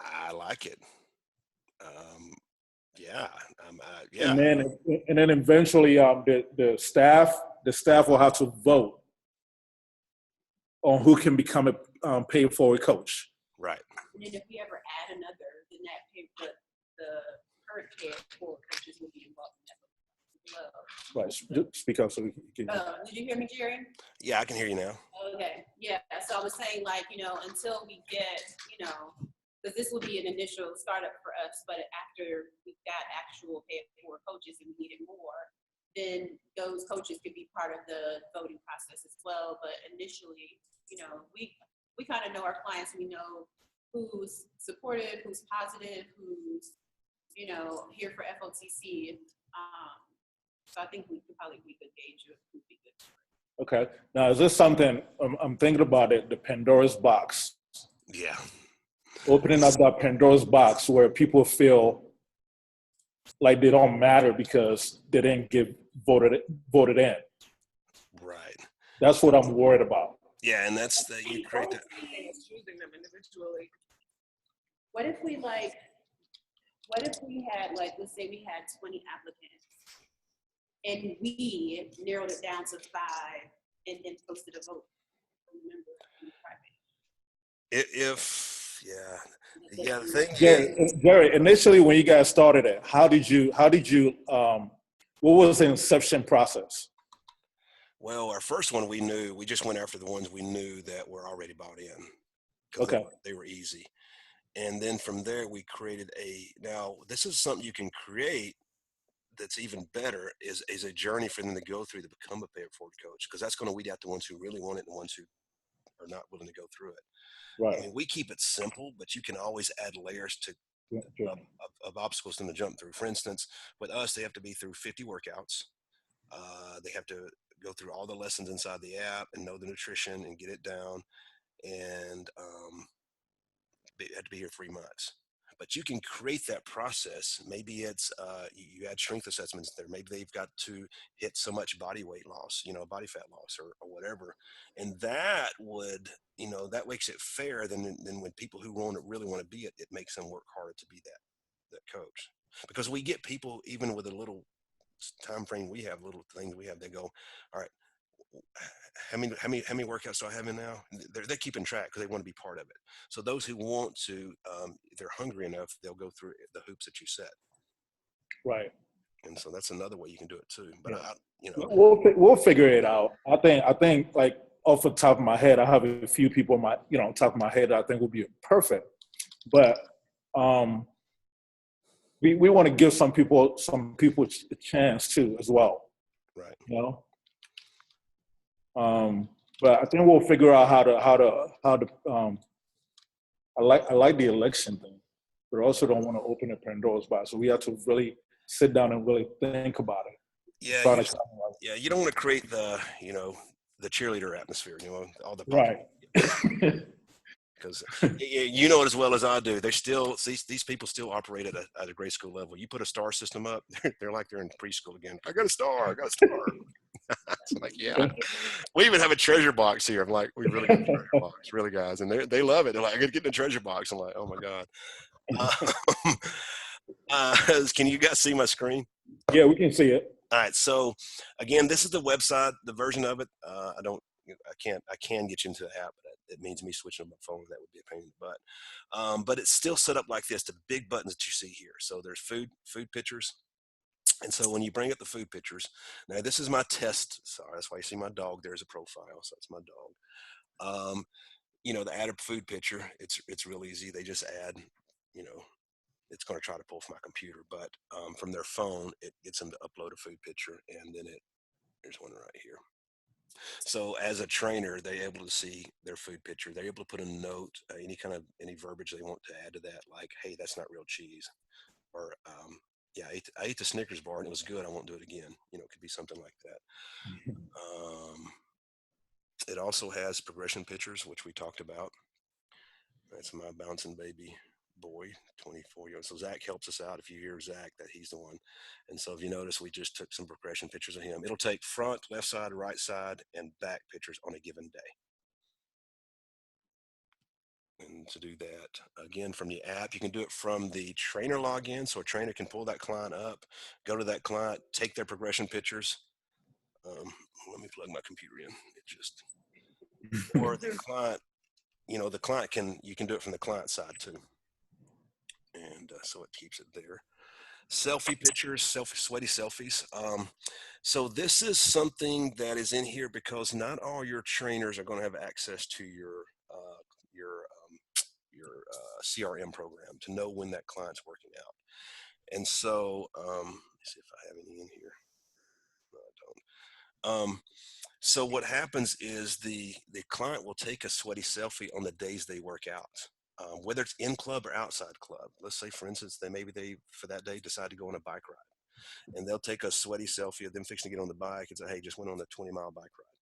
I like it. Yeah. Yeah. And then eventually, the staff will have to vote on who can become a pay forward coach. Right. And then if we ever add another, then the current pay forward coaches will be involved in that as well. Right. Speak up so we can. Did you hear me, Jerry? Yeah, I can hear you now. Okay. Yeah. So I was saying, like, until we get, because this will be an initial startup for us, but after we've got actual pay for coaches and we needed more, then those coaches could be part of the voting process as well. But initially, we kind of know our clients. We know who's supportive, who's positive, who's, here for FOTC. So I think we could gauge who would be good. Okay. Now, is this something I'm thinking about it? The Pandora's box. Yeah. Opening up that Pandora's box where people feel like they don't matter because they didn't get voted in. Right. That's what I'm worried about. Yeah, and that's that you create that. Choosing them individually. What if we had, like, let's say we had 20 applicants and we narrowed it down to 5 and then posted a vote from the member in the private? The thing Jerry, initially when you guys started it, how did you what was the inception process? Well, our first one we just went after the ones we knew that were already bought in. Okay. They were easy. And then from there we created now this is something you can create that's even better is a journey for them to go through to become a pay it forward coach, because that's going to weed out the ones who really want it and the ones who are not willing to go through it. Right. I mean, we keep it simple, but you can always add layers to of obstacles for them to jump through. For instance, with us, they have to be through 50 workouts. They have to go through all the lessons inside the app and know the nutrition and get it down, and had to be here 3 months. But you can create that process. Maybe it's you add strength assessments there. Maybe they've got to hit so much body weight loss, body fat loss or whatever. And that would, that makes it fair than when people who really want to be it makes them work harder to be that coach. Because we get people, even with a little time frame we have, little things we have, they go, all right, how many workouts do I have in now? They're keeping track because they want to be part of it. So those who want to, if they're hungry enough, they'll go through the hoops that you set. Right. And so that's another way you can do it too. But Yeah. I, you know, We'll figure it out. I think like off the top of my head, I have a few people on my on top of my head that I think would be perfect. But um, we want to give some people a chance too as well. right. You know. But I think we'll figure out how to. I like the election thing, but I also don't want to open a Pandora's box. So we have to really sit down and really think about it. Yeah, Try you to just, kind of yeah, you don't want to create the cheerleader atmosphere, all the right. because you know it as well as I do. They're still these people still operate at a grade school level. You put a star system up, they're like they're in preschool again. I got a star. I got a star. It's like, yeah, we even have a treasure box here. I'm like, we really got a treasure box, really, guys, and they love it. They're like, I got to get in the treasure box. I'm like, oh my god. Can you guys see my screen? Yeah, we can see it. All right. So again, this is the website, the version of it. I can get you into the app, but it means me switching on my phone. That would be a pain in the butt. But it's still set up like this, the big buttons that you see here. So there's food pictures. And so when you bring up the food pictures, now this is my test. Sorry, that's why you see my dog. There's a profile. So that's my dog. The add a food picture, it's real easy. They just add, you know, it's going to try to pull from my computer, but from their phone, it gets them to upload a food picture, and then there's one right here. So as a trainer, they're able to see their food picture. They're able to put a note, any verbiage they want to add to that, like, "Hey, that's not real cheese," or "Yeah, I ate the Snickers bar and it was good. I won't do it again." It could be something like that. It also has progression pictures, which we talked about. That's my bouncing baby boy, 24 years old. So Zach helps us out. If you hear Zach, that he's the one. And so if you notice, we just took some progression pictures of him. It'll take front, left side, right side, and back pictures on a given day. And to do that, again, from the app, you can do it from the trainer login. So a trainer can pull that client up, go to that client, take their progression pictures. Let me plug my computer in. Or the client, you can do it from the client side too. And so it keeps it there. Selfie pictures, sweaty selfies. So this is something that is in here because not all your trainers are going to have access to your CRM program to know when that client's working out. And so let me see if I have any in here. No, I don't. So what happens is the client will take a sweaty selfie on the days they work out. Whether it's in club or outside club. Let's say, for instance, they for that day decide to go on a bike ride, and they'll take a sweaty selfie of them fixing to get on the bike and say, "Hey, just went on a 20-mile bike ride."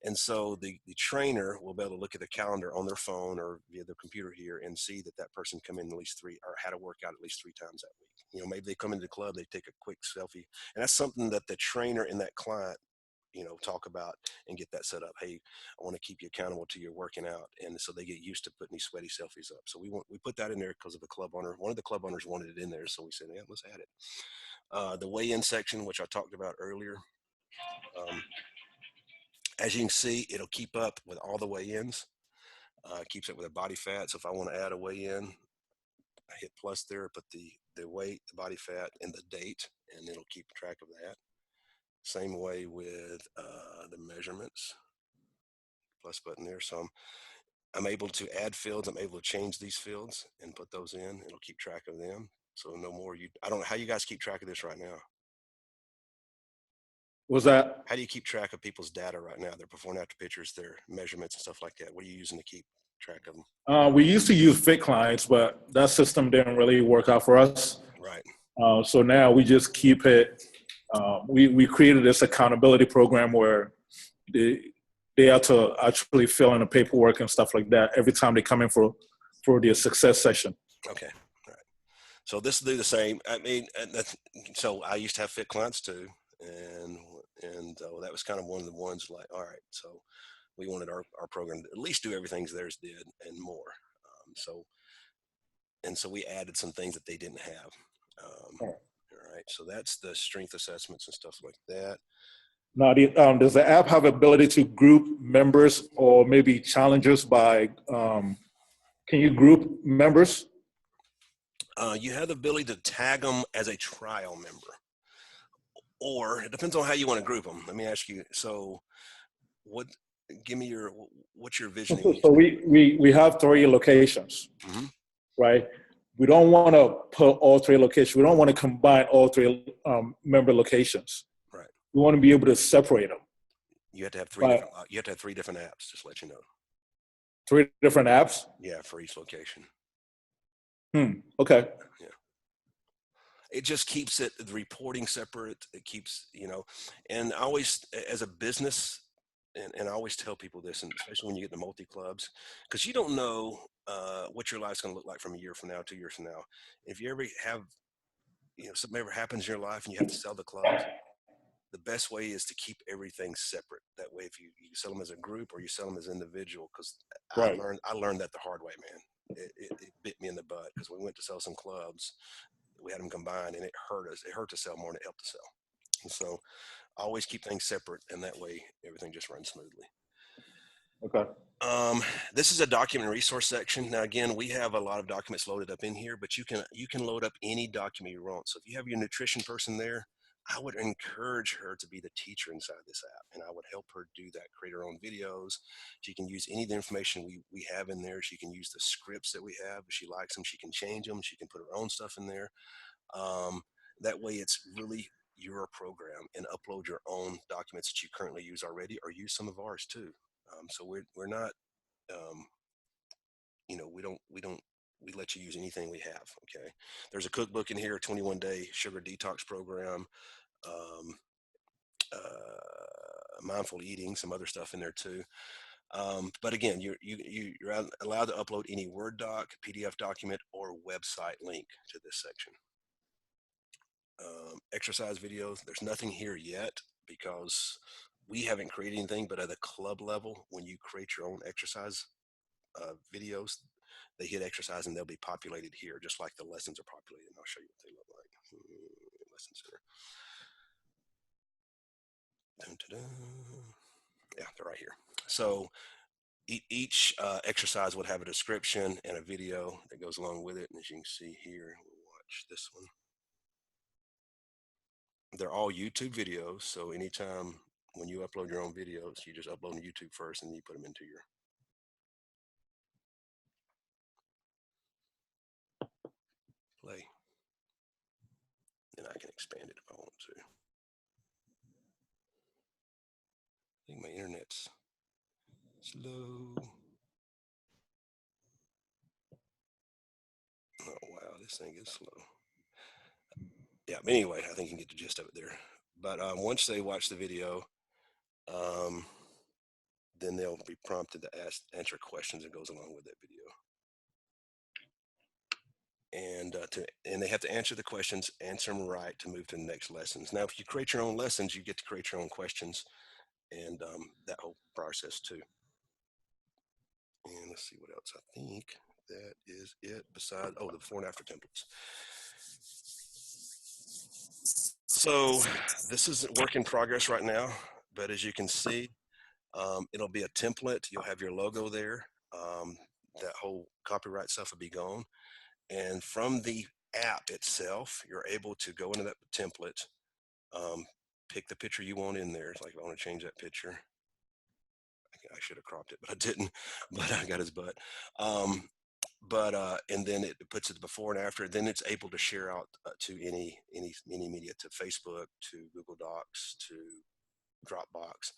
And so the trainer will be able to look at the calendar on their phone or via their computer here and see that person come in at least three or had to work out at least 3 times that week. Maybe they come into the club, they take a quick selfie, and that's something that the trainer and that client talk about and get that set up. Hey, I want to keep you accountable to your working out. And so they get used to putting these sweaty selfies up. So we put that in there because of the club owner. One of the club owners wanted it in there. So we said, yeah, let's add it. The weigh-in section, which I talked about earlier. As you can see, it'll keep up with all the weigh-ins. Keeps up with their body fat. So if I want to add a weigh-in, I hit plus there, put the weight, the body fat, and the date, and it'll keep track of that. Same way with the measurements, plus button there. So I'm able to add fields. I'm able to change these fields and put those in. It'll keep track of them. So no more. I don't know how you guys keep track of this right now. Was that? How do you keep track of people's data right now? Their before and after pictures, their measurements and stuff like that. What are you using to keep track of them? We used to use Fit Clients, but that system didn't really work out for us. Right. So now we just keep it. We created this accountability program where they have to actually fill in the paperwork and stuff like that every time they come in for their success session. Okay. All right. So this will do the same. I mean, so I used to have Fit Clients too, and that was kind of one of the ones like, all right, so we wanted our program to at least do everything theirs did and more. So we added some things that they didn't have. All right. So that's the strength assessments and stuff like that. Now, does the app have ability to group members or maybe challengers by, can you group members? You have the ability to tag them as a trial member, or it depends on how you want to group them. Let me ask you. So, what? Give me your what's your visioning? When you So say, we have 3 locations, Mhm. right? We don't want to put all 3 locations. We don't want to combine all 3 member locations. Right. We want to be able to separate them. You have to have three Right. different. You have to have 3 different apps. Just to let you know. 3 different apps. Yeah, for each location. Okay. It just keeps it the reporting separate. It keeps and I always as a business. And I always tell people this, and especially when you get to multi clubs, because you don't know what your life's going to look like from a year from now, 2 years from now. If you ever have, something ever happens in your life and you have to sell the clubs, the best way is to keep everything separate. That way, if you sell them as a group or you sell them as individual, because Right. I learned that the hard way, man. It bit me in the butt because we went to sell some clubs, we had them combined, and it hurt us. It hurt to sell more than it helped to sell. And so, I always keep things separate, and that way everything just runs smoothly. Okay. This is a document resource section. Now, again, we have a lot of documents loaded up in here, but you can load up any document you want. So if you have your nutrition person there, I would encourage her to be the teacher inside this app, and I would help her do that, create her own videos. She can use any of the information we have in there. She can use the scripts that we have. If she likes them, she can change them. She can put her own stuff in there. Um, that way it's really your program, and upload your own documents that you currently use already, or use some of ours too. So we're not, um, we let you use anything we have. Okay. There's a cookbook in here, a 21-day sugar detox program, um, mindful eating, some other stuff in there too. But again, you're allowed to upload any Word doc, PDF document, or website link to this section. Exercise videos, there's nothing here yet because we haven't created anything, but at the club level, when you create your own exercise videos, they hit exercise and they'll be populated here, just like the lessons are populated. And I'll show you what they look like. Lesson center. Dun, dun, dun. Yeah, they're right here. So each exercise would have a description and a video that goes along with it. And as you can see here, we'll watch this one. They're all YouTube videos. So anytime when you upload your own videos, you just upload to YouTube first and you put them into your play. And I can expand it if I want to. I think my internet's slow. Oh, wow, this thing is slow. Yeah, but anyway, I think you can get the gist of it there. But once they watch the video, um, then they'll be prompted to answer questions that goes along with that video. And they have to answer the questions, answer them right to move to the next lessons. Now, if you create your own lessons, you get to create your own questions and that whole process too. And let's see what else. I think that is it. Besides, the before and after templates. So this is a work in progress right now, but as you can see, it'll be a template. You'll have your logo there. That whole copyright stuff will be gone. And from the app itself, you're able to go into that template, pick the picture you want in there. It's like if I want to change that picture, I should have cropped it, but I didn't. But I got his butt. And then it puts it before and after. Then it's able to share out to any media, to Facebook, to Google Docs, to Dropbox,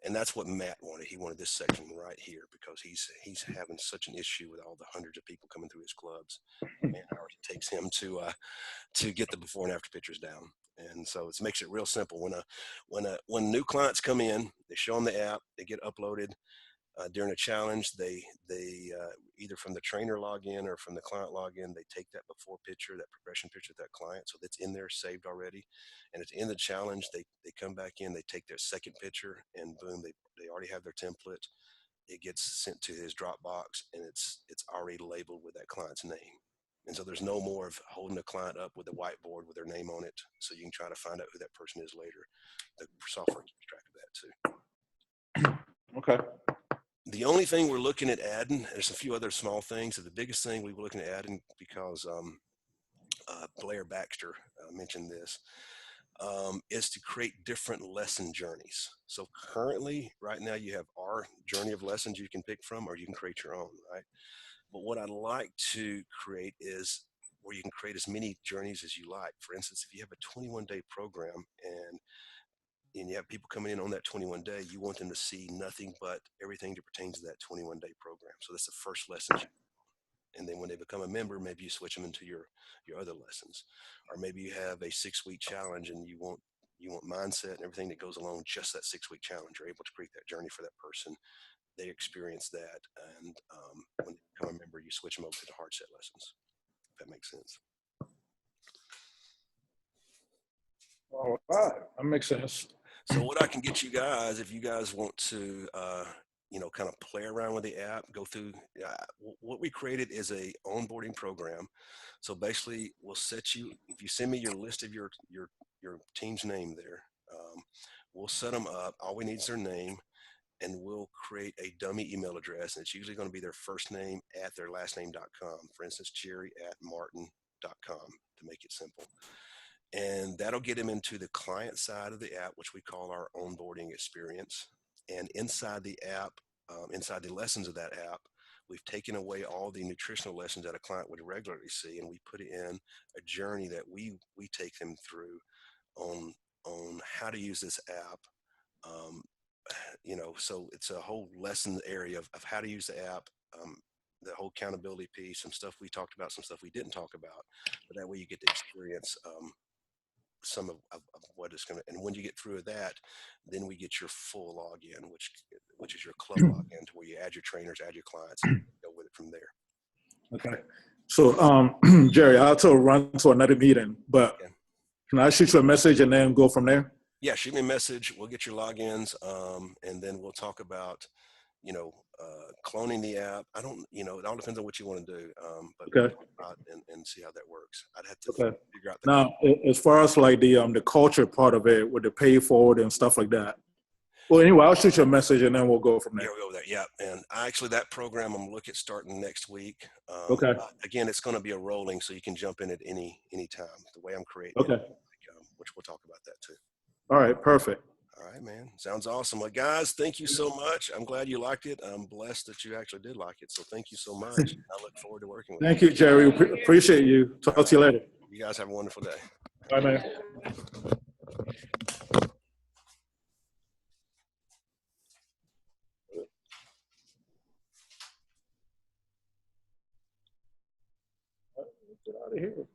and that's what Matt wanted. He wanted this section right here because he's having such an issue with all the hundreds of people coming through his clubs. Man hours it takes him to get the before and after pictures down. And so it makes it real simple. When new clients come in, they show them the app, they get uploaded. During a challenge, they either from the trainer login or from the client login, they take that before picture, that progression picture of that client, so that's in there saved already. And at the end of the challenge, they come back in, they take their second picture, and boom, they already have their template. It gets sent to his Dropbox, and it's already labeled with that client's name. And so there's no more of holding the client up with a whiteboard with their name on it, so you can try to find out who that person is later. The software keeps track of that too. Okay. The only thing we're looking at adding, there's a few other small things. So the biggest thing we were looking at adding, because Blair Baxter mentioned this, is to create different lesson journeys. So currently, right now, you have our journey of lessons you can pick from, or you can create your own, right? But what I'd like to create is where you can create as many journeys as you like. For instance, if you have a 21-day program and you have people coming in on that 21-day, you want them to see nothing but everything that pertains to that 21-day program. So that's the first lesson. And then when they become a member, maybe you switch them into your other lessons. Or maybe you have a 6-week challenge and you want mindset and everything that goes along just that 6-week challenge. You're able to create that journey for that person. They experience that. And when they become a member, you switch them over to the hard set lessons. If that makes sense. All right. That makes sense. So what I can get you guys, if you guys want to, kind of play around with the app, go through, what we created is a onboarding program. So basically we'll set you, if you send me your list of your team's name there, we'll set them up. All we need is their name, and we'll create a dummy email address. And it's usually going to be their first name at their last name.com. For instance, Jerry@martin.com, to make it simple. And that'll get them into the client side of the app, which we call our onboarding experience. And inside the app, inside the lessons of that app, we've taken away all the nutritional lessons that a client would regularly see, and we put in a journey that we take them through on how to use this app. So it's a whole lesson area of how to use the app, the whole accountability piece, some stuff we talked about, some stuff we didn't talk about, but that way you get to experience some of what is going to, and when you get through that, then we get your full login, which is your club login, to where you add your trainers, add your clients, and go with it from there. Okay. So, Jerry, I'll have to run to another meeting, but Okay. can I shoot you a message and then go from there? Yeah, shoot me a message. We'll get your logins, and then we'll talk about, cloning the app. I don't, it all depends on what you want to do, but we'll Okay. talk about and see how that works. I'd have to Okay. figure out the Now, as far as like the culture part of it with the pay forward and stuff like that. Well, anyway, I'll shoot you a message and then we'll go from there. Yeah, we'll go there. Yeah, and that program I'm looking at starting next week. Okay. Again, it's going to be a rolling, so you can jump in at any time. The way I'm creating Okay. it, which we'll talk about that too. All right. Perfect. All right, man. Sounds awesome. Well, guys, thank you so much. I'm glad you liked it. I'm blessed that you actually did like it. So thank you so much. I look forward to working with Thank you, Jerry. Appreciate you. Talk to you later. you. You guys have a wonderful day. Bye, man. Get out of here.